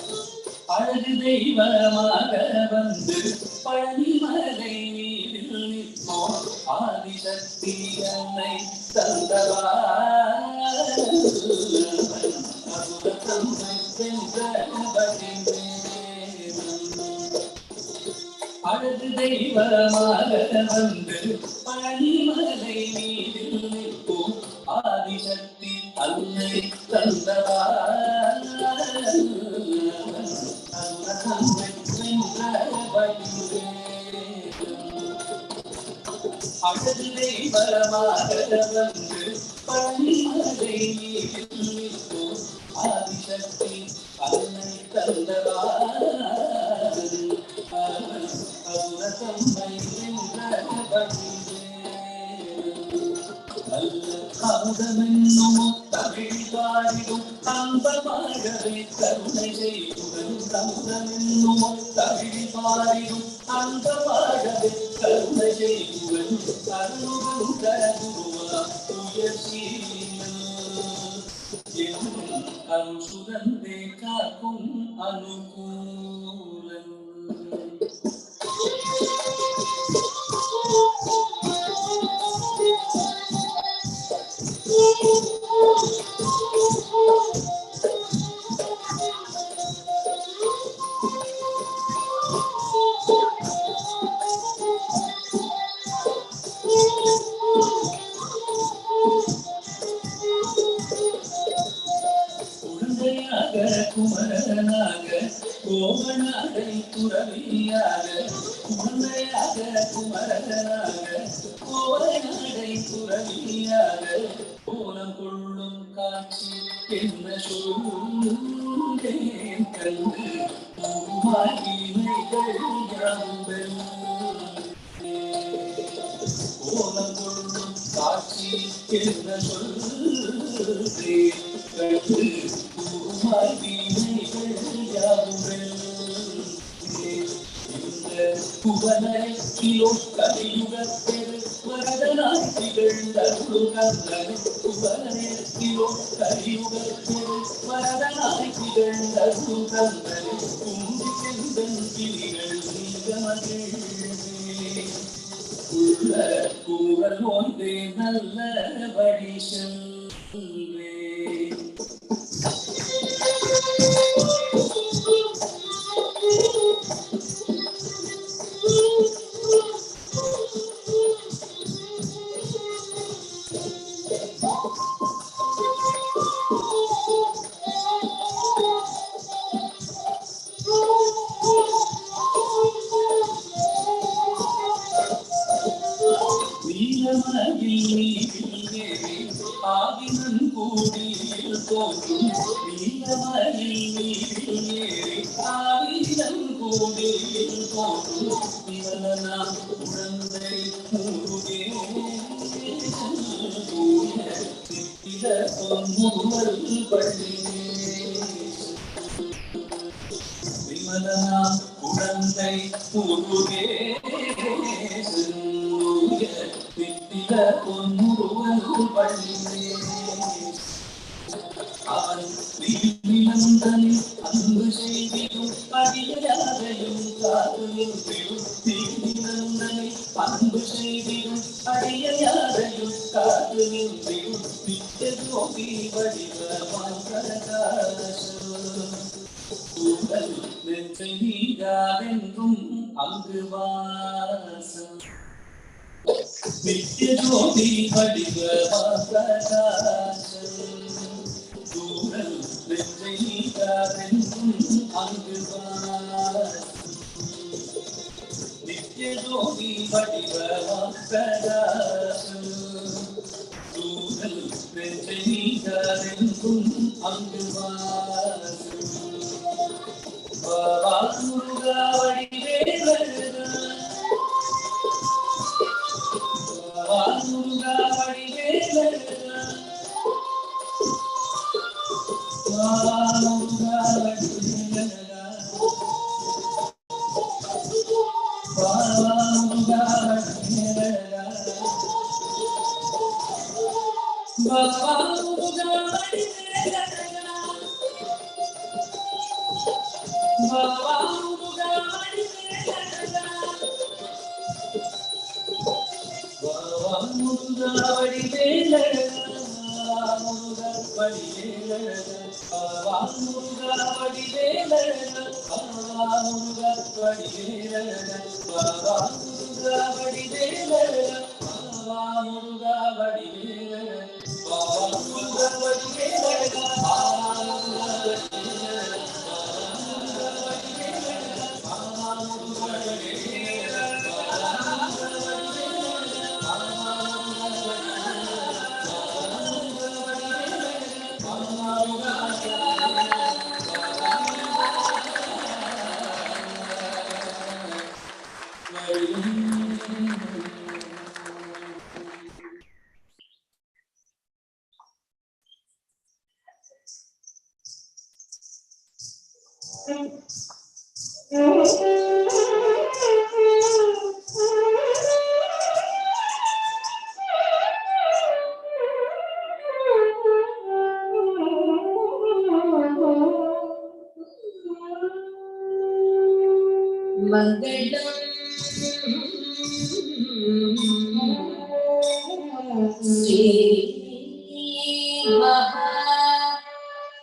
தம்மை அழகு தெய்வமாக வந்து பழனிமலை மீதில் நிற்போம். ஆதிசக்தி என்னை தந்தவா தம்மை அழகு தெய்வமாக வந்து பழனிமலை மீதில் நிற்போம். ஆதிசக்தி அன்னை தந்தவா அழகு தெய்வமாக வந்து பழனிமலை மீதில் நிற்போம். ஆதிசக்தி அன்னை தந்தவா அசுரத்தம்மை அமுதமென்னும் தமிழ் பாடிடும் அன்பமாகவே கருணை செய்யுடன். அமுதமென்னும் தமிழ் பாடிடும் அன்பமாகவே கருணை செய்யுடன். அருளுடன் கருவா உயர்சீலன் அருள் சுரந்தே காக்கும் அனுகூலன். குமரனாக கோவனாடை துறவியாக குழந்தையாக குமரனாக கோவனாடை துறவியாக கோலம் கொள்ளும் காட்சி என்ன சொல்லுங்கள் கண்டு மகிமைகள் யாவுங்கள் கோலம் கொள்ளும் காட்சி என்ன சொல்லுங்கள் கண்டு மகிமைகள் யாவுங்கள் புவனத்திலோ கலியுகத்தில் வரதனாய் திகழ்ந்த குருகந்தன் புவனத்திலோ கலியுகத்தில் வரதனாய் திகழ்ந்த குருகந்தன் கும்பி செந்தன் கிளிகள் நீகமகிழ்வே உள்ள கூறல் ஒன்றே நல்ல வழி செல்வே ஆவினன் கூடியில் தோன்றும் நீலமயில் ஆவினன் கூடியில் தோன்றும் இவனா உடந்தை முருகே பொன்முருவல் பள்ளி விமலனா உடந்தை முருகே பொன்முருவல் பள்ளி அன்பு செய்தியும் அடியாரையும் காதும் தீவிரந்தனை அன்பு செய்தியும் அடியாரையும் காதும் நித்தோகி வடிவமாகூடல் நெஞ்சை நீங்காதென்றும் அங்கு வாசம் நித்திய ஜோதி வடிவமாகூடல் நெஞ்சை நீங்காதென்றும் அங்கு வாசம் நித்திய ஜோதி வடிவமாகூடல் நெஞ்சை நீங்காதென்றும் அங்கு வாசம் பாபா முருகா வடிவேலா முருகா வடிவேலா முருகா வடிவேலா முருகா வடிவேலா பாபா முருகா வடிவேலா பாபா முருகா வடிவேலா முருகா வடிவேலா முருகா வடிவேலா முருகா வடிவேலா முருகா வடிவேலா முருகா வடிவேலா முருகா வடிவேலா முருகா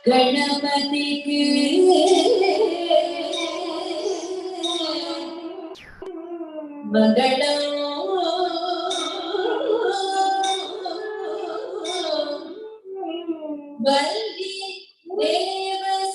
गणपति के मंगलम वल्ली देव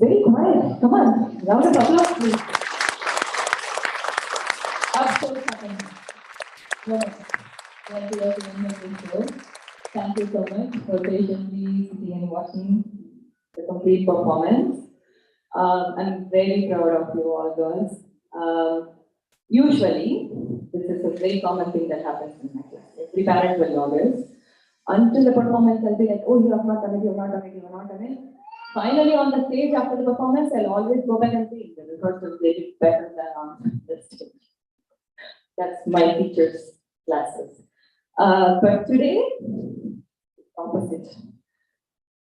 Very quiet. Come on, round of applause, please. Up so second. Thank you everyone for this show. Thank you so much for patiently sitting and watching the complete performance. I'm very proud of you all girls. Usually, this is a very common thing that happens in my class. Every parent will know this. Until the performance, I'll be like, oh, you have not done it, you have not done it, you have not done it. Finally, on the stage after the performance, I'll always go back and say, the rehearsal they did better than on the stage. That's my teacher's classes. But today, opposite.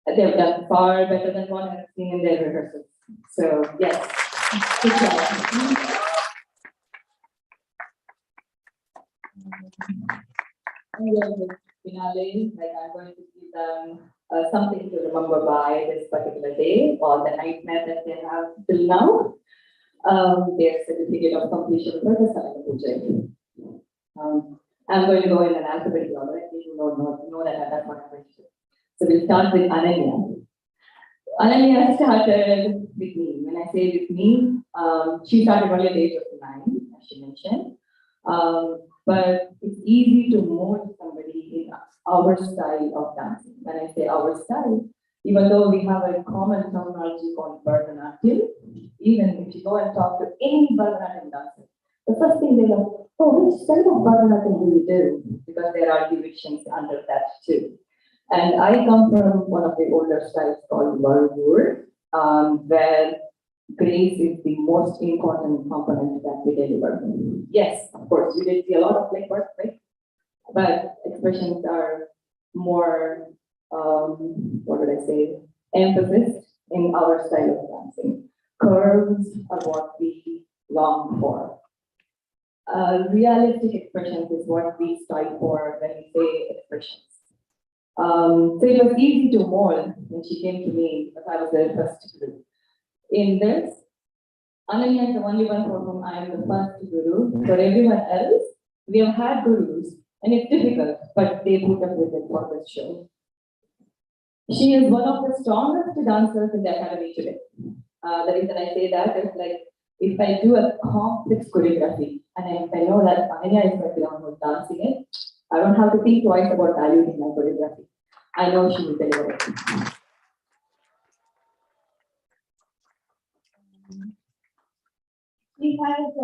They've done far better than what I've seen in their rehearsals. So, yes, good job. Finale, like I'm going to give them something to remember by this particular day or the nightmare that they have till now. Their certificate of completion for the Salangai Poojai. I'm going to go in an alphabetical order. You know that that's what I'm going to do. So we'll start with Ananya. Ananya started with me. When I say with me, she started only at the age of 9, as she mentioned. But it's easy to mold somebody in our style of dancing. When I say our style, even though we have a common terminology called Bharatanatyam, even if you go and talk to any Bharatanatyam dancer, the first thing they go, oh, which style of Bharatanatyam do you do? Because there are divisions under that too. And I come from one of the older styles called Varur, where grace is the most important component that we deliver. Yes, of course, you did see a lot of legwork, right? But expressions are more, what would I say, emphasis in our style of dancing. Curves are what we long for. Realistic expressions is what we strive for when we say expressions. So it was easy to mold when she came to me, because I was the first guru. In this, Ananya is the only one for whom I am the first guru. For everyone else, we have had gurus, and it's difficult, but they put up with it for this show. She is one of the strongest dancers in the academy today. The reason I say that is like, if I do a complex choreography, and if I know that Ananya is going to be the one who's dancing it, I don't have to think twice about diluting my choreography. I know she will deliver it. She has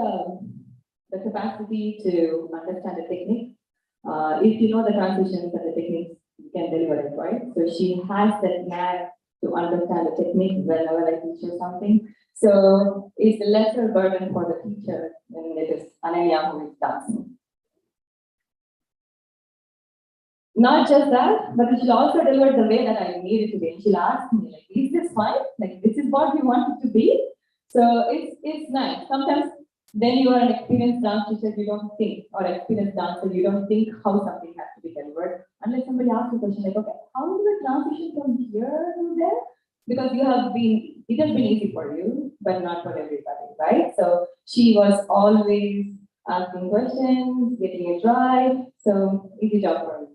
the capacity to understand the technique. If you know the transitions and the techniques, you can deliver it, right? So she has that knack to understand the technique whenever I teach her something. So it's a lesser burden for the teacher when it is Ananya who is dancing. Not just that, but she'll also deliver the way that I need it to be. And she'll ask me, like, is this fine? Like, this is what you want it to be? So it's nice. Sometimes when you are an experienced dance teacher, you don't think, or experienced dancer, you don't think how something has to be delivered. Unless somebody asks you a question like, okay, how do the transition from here to there? Because it has been easy for you, but not for everybody, right? So she was always asking questions, getting it right. So easy job for me.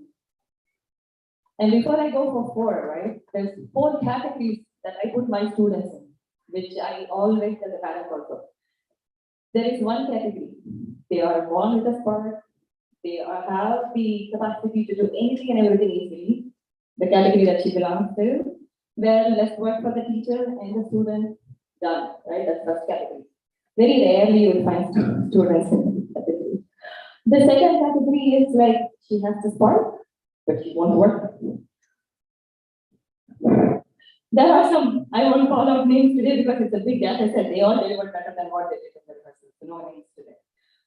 And before I go for 4, right, there's 4 categories that I put my students in, which I always tell the parents also. There is one category. They are born with a spark. Have the capacity to do anything and everything easily. The category that she belongs to. Well, let's work for the teacher and the student. Done, right? That's first category. Very rarely you will find students in this category. The second category is like she has the spark, but she won't work. There are some, I won't call out names today because it's a big data set. They all delivered better than what they did in the rehearsal. So no names today.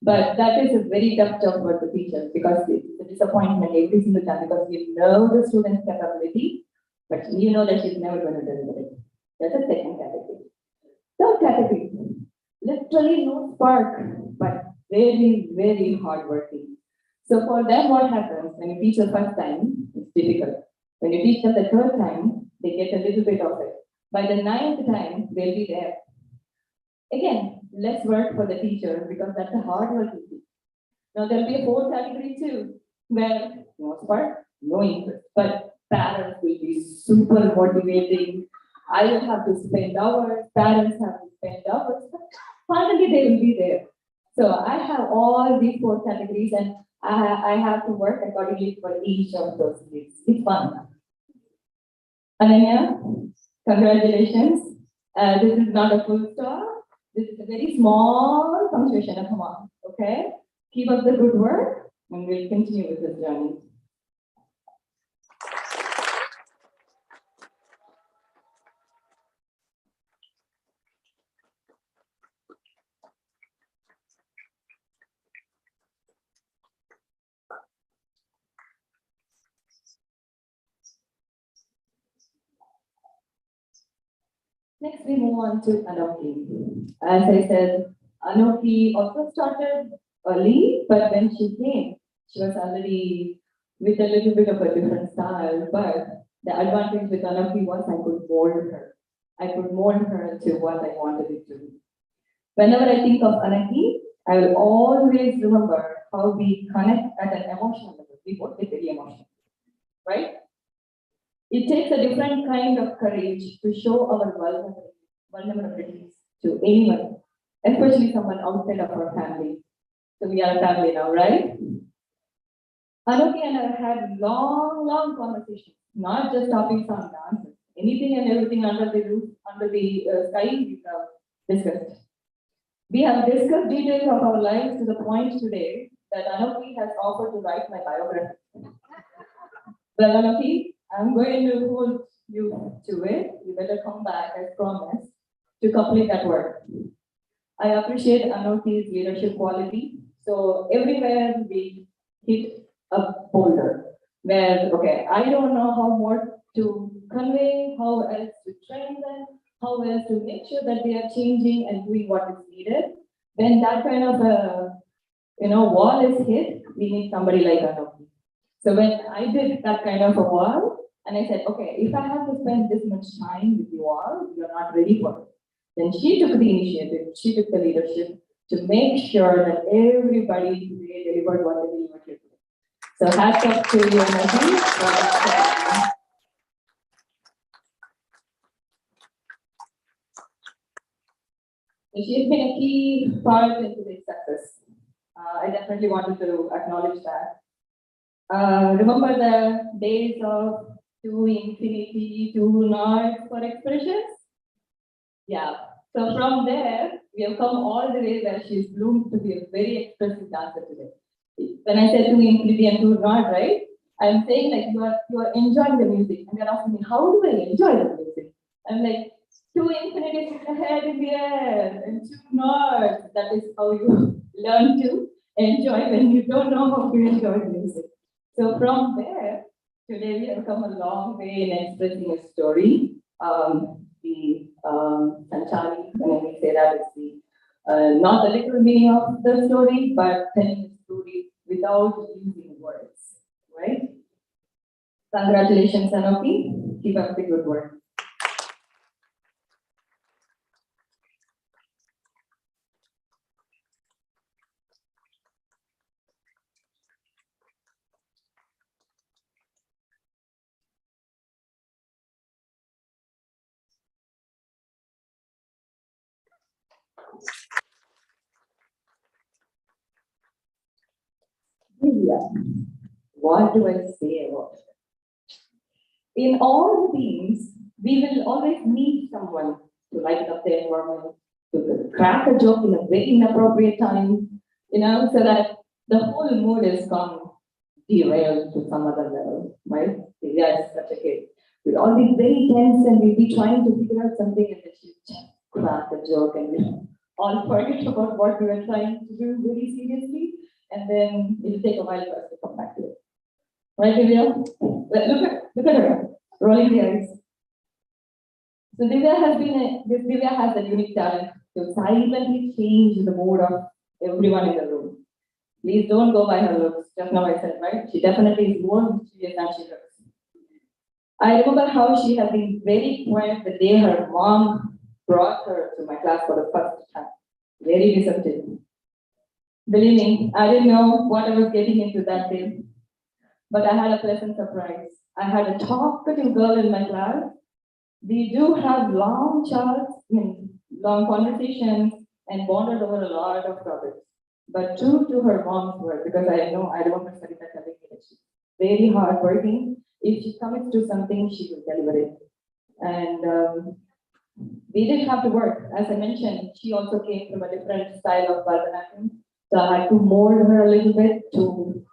But that is a very tough job for the teachers because it's a disappointment every single time because you know the student's capability, but you know that she's never going to deliver it. That's the second category. Third category, literally no spark, but very, very hardworking. So for them, what happens when you teach the first time, it's difficult. When you teach them the third time, they get a little bit of it. By the 9th time, they'll be there. Again, less work for the teacher because that's a hard work. Now there'll be a 4th category too, where no spark, no interest, but parents will be super motivating. I will have to spend hours, parents have to spend hours, but finally they will be there. So I have all these 4 categories and I have to work accordingly for each of those needs. It's fun. Ananya, congratulations. This is not a full stop. This is a very small punctuation. Come on, okay? Keep up the good work and we'll continue with this journey. Next, we move on to Anoki. As I said, Anoki also started early, but when she came, she was already with a little bit of a different style. But the advantage with Anoki was I could mold her. I could mold her to what I wanted it to be. Whenever I think of Anoki, I will always remember how we connect at an emotional level. We both get very emotional, right? It takes a different kind of courage to show our vulnerabilities to anyone, especially someone outside of our family. So we are a family now, right? Anoki and I had long conversations, not just topics on dance, anything and everything under the roof, under the sky, we have discussed. We have discussed details of our lives to the point today that Anoki has offered to write my biography. Well, Anoki, I'm going to hold you to it. You better come back as promised to complete that work. I appreciate Anoki's leadership quality. So everywhere we hit a boulder where, okay, I don't know how more to convey, how else to train them, how else to make sure that they are changing and doing what is needed. When that kind of a wall is hit, we need somebody like Anoki. So when I did that kind of a wall, and I said, okay, if I have to spend this much time with you all, you're not ready for it. Then she took the initiative, she took the leadership to make sure that everybody today delivered what they delivered today. So hats off to you, Anoki. She's been a key part into this success. I definitely wanted to acknowledge that. Remember the days of 2 infinity, 2 naught for expressions? Yeah. So from there, we have come all the way where she's bloomed to be a very expressive dancer today. When I said 2 infinity and 2 naught, right? I'm saying like you are enjoying the music, and you're asking me, how do I enjoy the music? I'm like, 2 infinities ahead in the air and 2 knots. That is how you learn to enjoy when you don't know how to enjoy music. So from there, today we have come a long way in expressing a story. Sanchari, when we say that, it's not the literal meaning of the story, but telling the story without using words, right? Congratulations, Sanofi. Keep up the good work. Divya, what do I say about it? In all things, we will always need someone to lighten up the environment, to crack a joke in a very inappropriate time, so that the whole mood is gone derailed to some other level, right? Divya is such a kid. We'd all be very tense and we'd be trying to figure out something and then she'd just crack a joke and we all forget about what we were trying to do very seriously. And then it'll take a while for us to come back to it. Right, Divya? Look at her, rolling the eyes. So Divya has a unique talent to silently change the mood of everyone in the room. Please don't go by her looks. Just now I said, right? She definitely is more mysterious than she looks. I remember how she had been very quiet the day her mom brought her to my class for the first time. Very receptive. Believe me, I didn't know what I was getting into that day. But I had a pleasant surprise. I had a talkative girl in my class. We do have long chats, long conversations, and bonded over a lot of topics. But true to her mom's word, because I remember Sarita telling me that she's very hardworking. If she commits to something, she will deliver it. And we didn't have to work. As I mentioned, she also came from a different style of Bharatanatyam. So I had to mold her a little bit to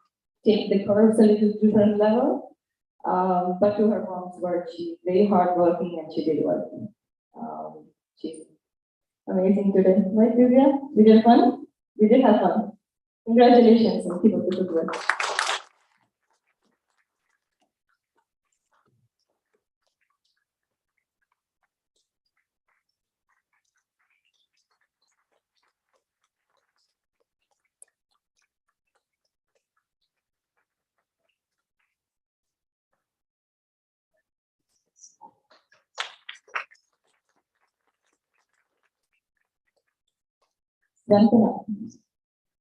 take the curves a little different level. But to her mom's word, she's very hardworking and she did work. She's amazing today. Right, Divya? We did fun? We did have fun. Congratulations and keep up the good work.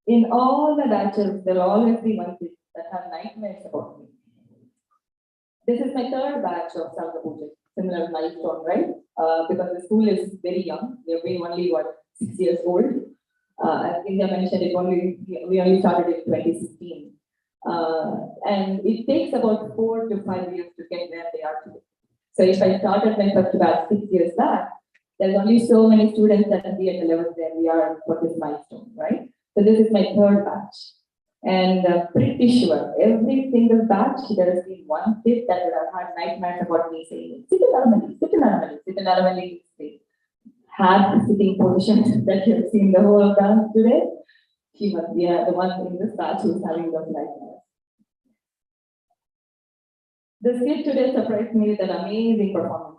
In all the batches, there will always be one kid that have nightmares about me. This is my third batch of Salangai Poojai, similar milestone, right? Because the school is very young. We've been only, 6 years old. As India mentioned, we only started in 2016. And it takes about 4 to 5 years to get where they are today. So if I started my first batch 6 years back, there's only so many students that will be at the level where we are for this milestone, right? So this is my third batch. And pretty sure every single batch there has been one kid that would have had nightmares about me saying, sit in normally, sit in normally, sit in normally. Had the sitting position that you have seen the whole dance today. She must be the one in this batch who's having those nightmares. This kid today surprised me with an amazing performance.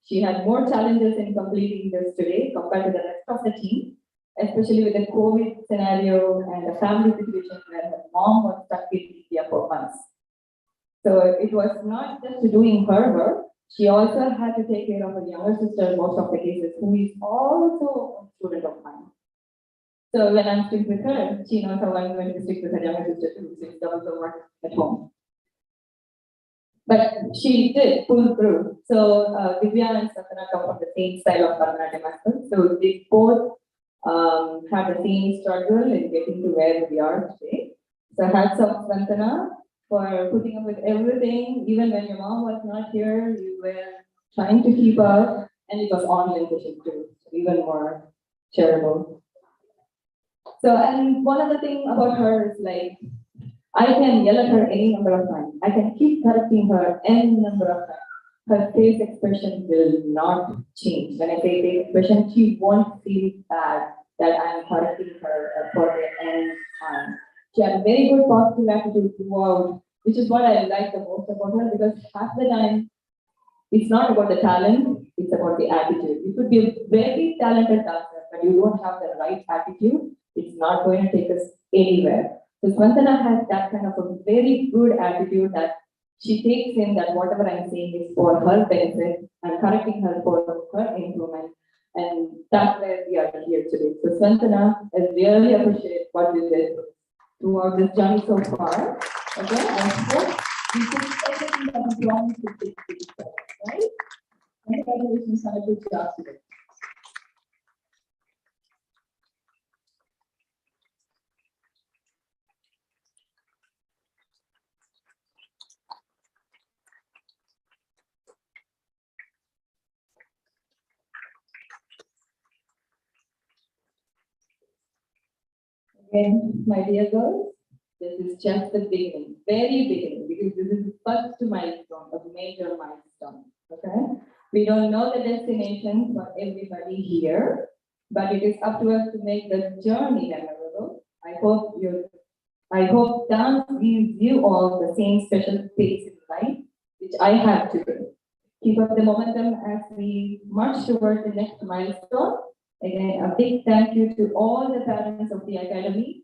She had more challenges in completing this today compared to the rest of the team, especially with the COVID scenario and the family situation where her mom was stuck in India for months. So it was not just doing her work, she also had to take care of her younger sister in most of the cases, who is also a student of mine. So when I'm strict with her, she knows how I'm going to stick with her younger sister too, so it's double the work at home. But she did pull through. So Divya and Satana come from the same style of Bharatanatyam as well. So they both have the same struggle in getting to where we are today. So hats off, Vandana, for putting up with everything. Even when your mom was not here, you were trying to keep up, and it was online session too, so even more shareable. So, and one other thing about her is like, I can yell at her any number of times. I can keep correcting her any number of times. Her face expression will not change. When I say face expression, she won't feel bad that I'm correcting her for the end time. She had a very good positive attitude throughout. which is what I like the most about her, because half the time it's not about the talent, it's about the attitude. You could be a very talented dancer, but you don't have the right attitude, it's not going to take us anywhere. So Swantana has that kind of a very good attitude that she takes in that whatever I'm saying is for her benefit and correcting her for her improvement. And that's where we are here today. So Swantana, I really appreciate what you did throughout this journey so far. Okay, I hope you did everything that you promised to do, right? And congratulations on a good job today. Again, my dear girls, this is just the beginning, very beginning, because this is the first milestone, a major milestone. Okay, we don't know the destination for everybody here, but it is up to us to make the journey memorable. I hope dance gives you all the same special space in life which I have today. Keep up the momentum as we march towards the next milestone. Again, a big thank you to all the parents of the Academy,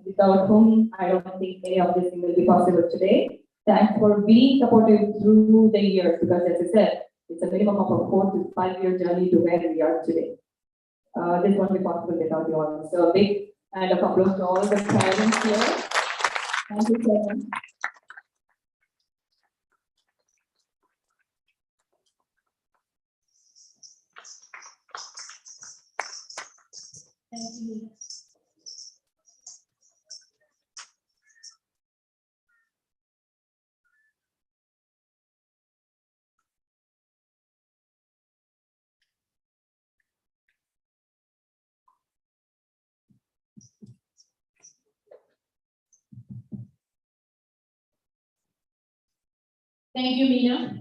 without whom I don't think any of this will be possible today. Thanks for being supportive through the years, because as I said, it's a minimum of a 4 to 5 year journey to where we are today. This won't be possible without you all. So a big hand of applause to all the parents here. Thank you so much. Thank you. Thank you, Meena.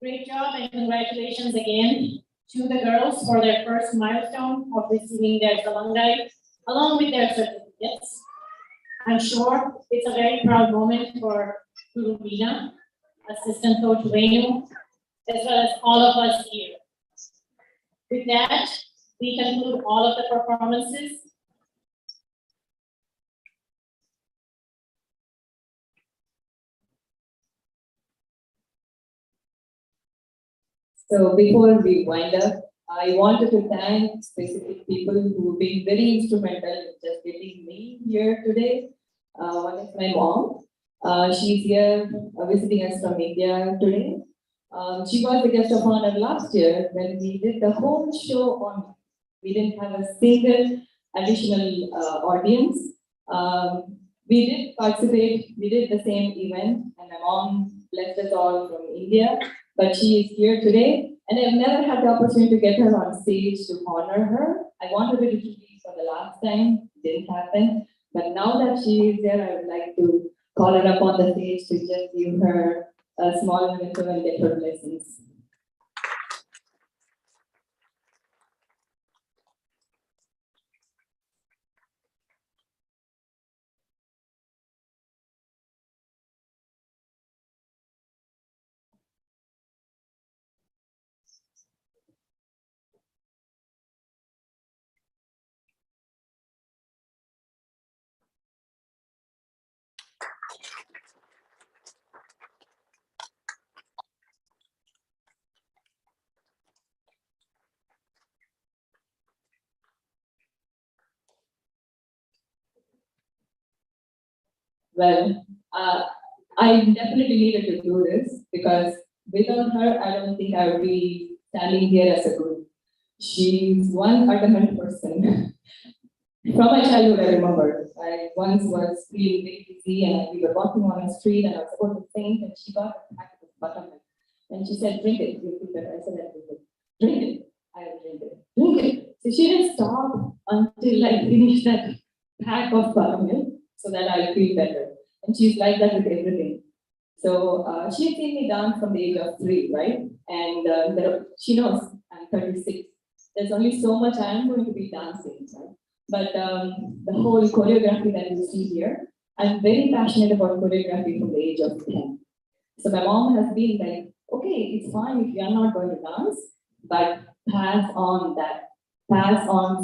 Great job and congratulations again to the girls for their first milestone of receiving their Salangai along with their certificates. I'm sure it's a very proud moment for Guru Meena, Assistant Coach Venu, as well as all of us here. With that, we conclude all of the performances. So before we wind up, I wanted to thank specific people who have been very instrumental in just getting me here today. One is my mom. She's here visiting us from India today. She was the guest of honor last year when we did the whole show on. We didn't have a single additional audience. We did participate, we did the same event, and my mom blessed us all from India, but she is here today, and I've never had the opportunity to get her on stage to honor her. I wanted it to be for the last time, didn't happen, but now that she is there, I would like to call her up on the stage to just give her a small memento and get her blessings. Well, I definitely needed to do this because without her, I don't think I would be standing here as a group. She's one adamant person. From my childhood, I remember I once was feeling very dizzy and we were walking on a street and I was about to faint and she got a packet of buttermilk and she said, "Drink it, you'll feel better." I said, "I drink it." "Drink it." I will drink it. Drink it. So she didn't stop until I finished that pack of buttermilk so that I'll feel better. And she's like that with everything. So she had seen me dance from the age of 3, right? And she knows I'm 36. There's only so much I am going to be dancing, right? But the whole choreography that you see here, I'm very passionate about choreography from the age of 10. So my mom has been like, okay, it's fine if you're not going to dance, but pass on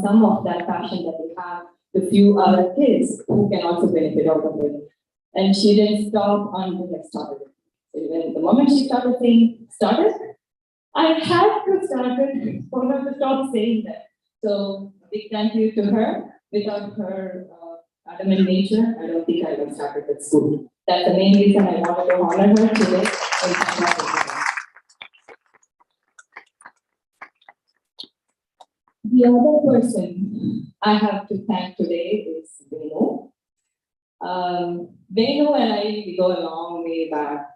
some of that passion that we have to few other kids who can also benefit out of it. And she didn't stop until I started it. So when the moment she started saying, started, I had to start it for her to stop saying that. So big thank you to her. Without her adamant nature, I don't think I would have started at school. That's the main reason I wanted to honor her today. And thank her for that. The other person I have to thank today is Venu. Venu and I, we go a long way back.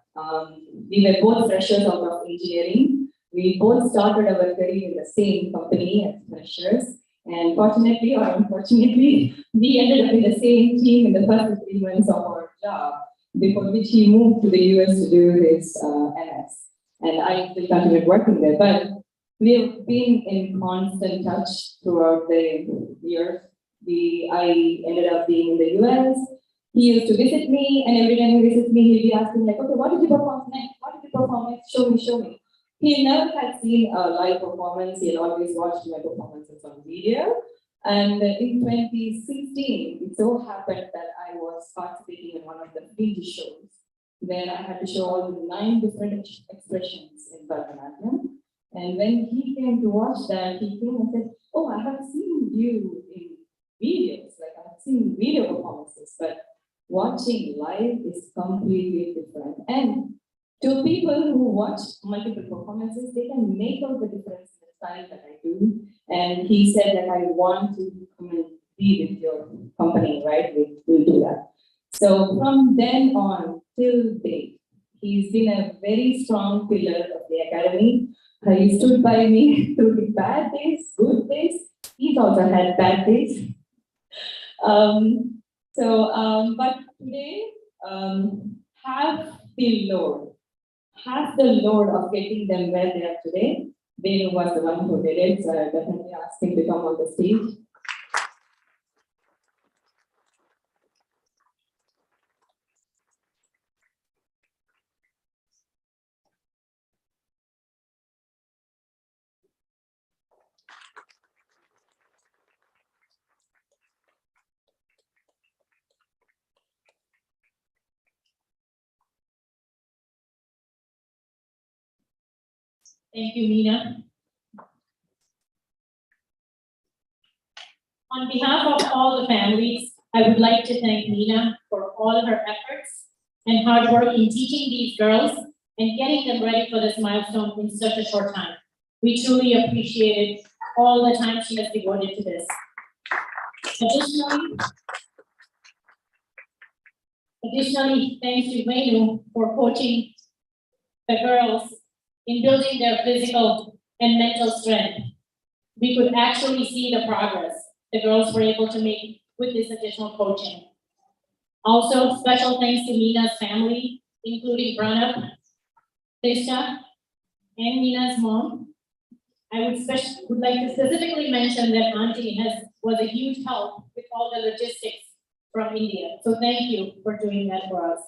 We were both freshers out of engineering. We both started our career in the same company as freshers. And fortunately or unfortunately, we ended up in the same team in the first 3 months of our job, before which he moved to the US to do his MS. And I still continued working there. But we have been in constant touch throughout the years. I ended up being in the US. He used to visit me, and every time he visits me, he'll be asking like, okay, what did you perform next? What did you perform next? Show me, show me. He never had seen a live performance. He had always watched my performances on video. And in 2016, it so happened that I was participating in one of the fringe shows, where I had to show all the 9 different expressions in Bharatanatyam. And when he came to watch that, he came and said, oh, I have seen you in videos, like I have seen video performances, but watching live is completely different. And to people who watch multiple performances, they can make out the difference in the style that I do. And he said that I want to come and be with your company, right? We'll do that. So from then on till date, he's been a very strong pillar of the academy. He stood by me through the bad days, good days. He's also had bad days. But today, have the load of getting them where they are today. Venu was the one who did it, so I definitely asked him to come on the stage. Thank you, Meena. On behalf of all the families, I would like to thank Meena for all her efforts and hard work in teaching these girls and getting them ready for this milestone in such a short time. We truly appreciated all the time she has devoted to this. Additionally, thanks to Venu for coaching the girls in building their physical and mental strength. We could actually see the progress the girls were able to make with this additional coaching. Also, special thanks to Meena's family, including Pranav, Tisha, and Meena's mom. I would like to specifically mention that Auntie was a huge help with all the logistics from India. So thank you for doing that for us.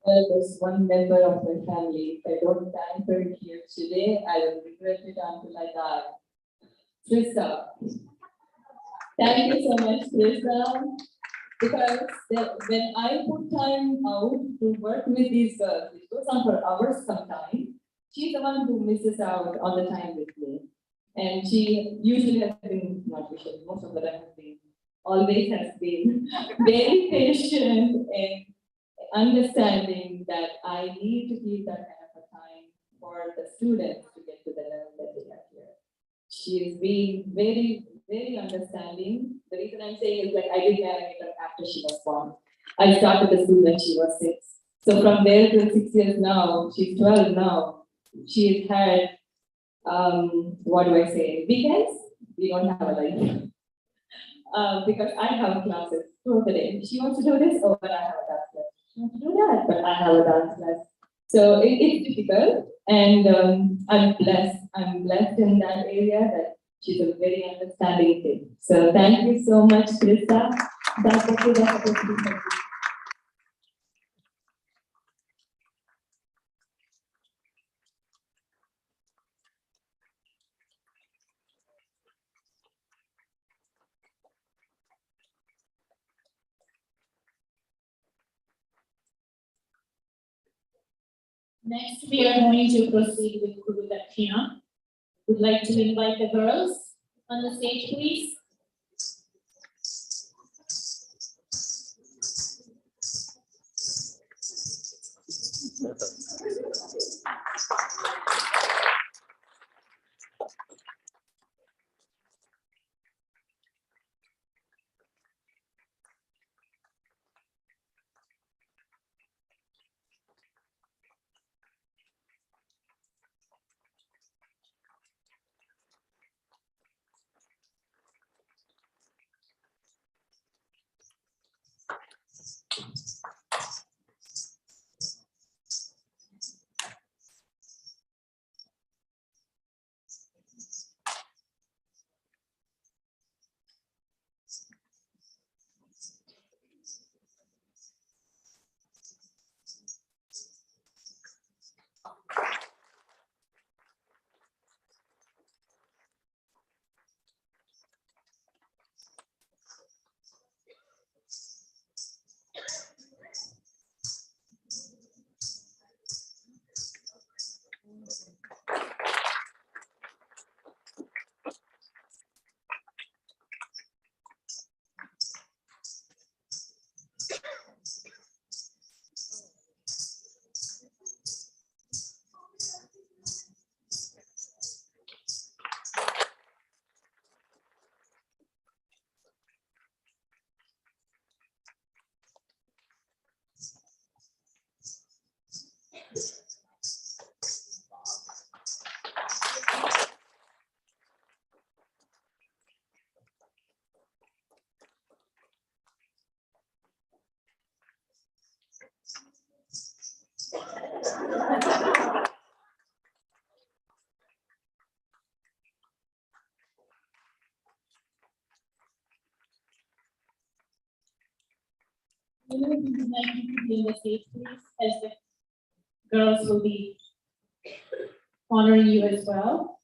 Well, there's one member of my family. If I don't thank her here today, I will regret it until I die. Trista. Thank you so much, Trista. Because when I put time out to work with these girls, it goes on for hours sometimes. She's the one who misses out on the time with me. And she usually has been, not usually, most of the time always has been very patient and understanding that I need to give that kind of a time for the students to get to the level that they are here. She is being very, very understanding. The reason I'm saying is like I did marry her after she was born. I started the school when she was 6. So from there to 6 years now, she's 12 now. She's had, what do I say, weekends? We don't have a life. Because I have classes throughout the day. She wants to do this, oh, but I have a dance class. She wants to do that, but I have a dance class. So it's difficult, and I'm blessed. I'm blessed in that area that She's a very understanding kid. So thank you so much, Krista. That's what we are supposed to do. Next, we are going to proceed with Guru Dakshina. Would like to invite the girls on the stage, please. You know, we would like you to be in the stage, please, as the girls will be honoring you as well.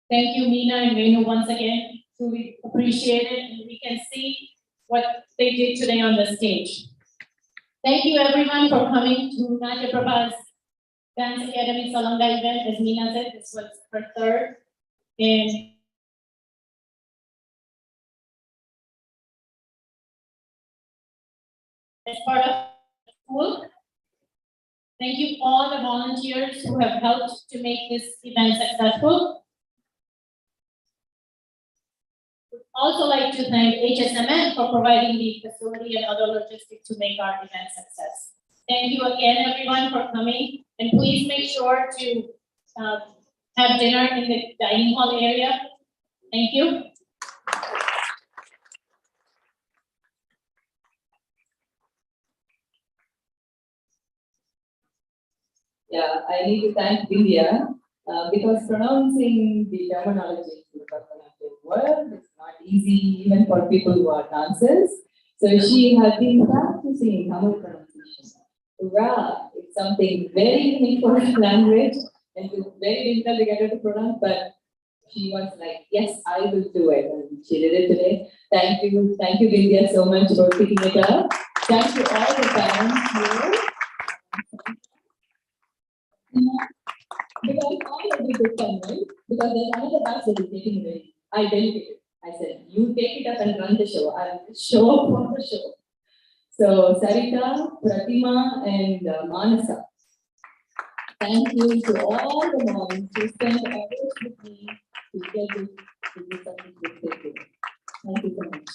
Thank you, Meena and Renu, once again. Truly appreciate it, and we can see what they did today on the stage. Thank you, everyone, for coming to Natya Prabha's Dance Academy Salangai event. As Meena said, this was her third. And as part of the school, thank you all the volunteers who have helped to make this event successful. Also like to thank HSMN for providing the facility and other logistics to make our event success. Thank you again, everyone, for coming. And please make sure to have dinner in the dining hall area. Thank you. Yeah, I need to thank Vidya because pronouncing the terminology in the Bharatanatyam world is not easy even for people who are dancers. So she has been practicing Tamil pronunciation. Ra is something very unique for her language and it's very difficult to get her to pronounce, but she was like, yes, I will do it. And she did it today. Thank you, Vidya, so much for picking it up. Thank you all the parents here. Because I will be good time, right? Because there's another batch that is taking away. I delegated. I said, you take it up and run the show. I will show up on the show. So Sarita, Pratima, and Manasa. thank you to all the moms who spent hours with me to get this to be such a good day. Thank you so much.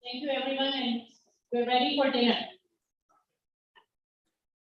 Thank you, everyone, and we're ready for dinner.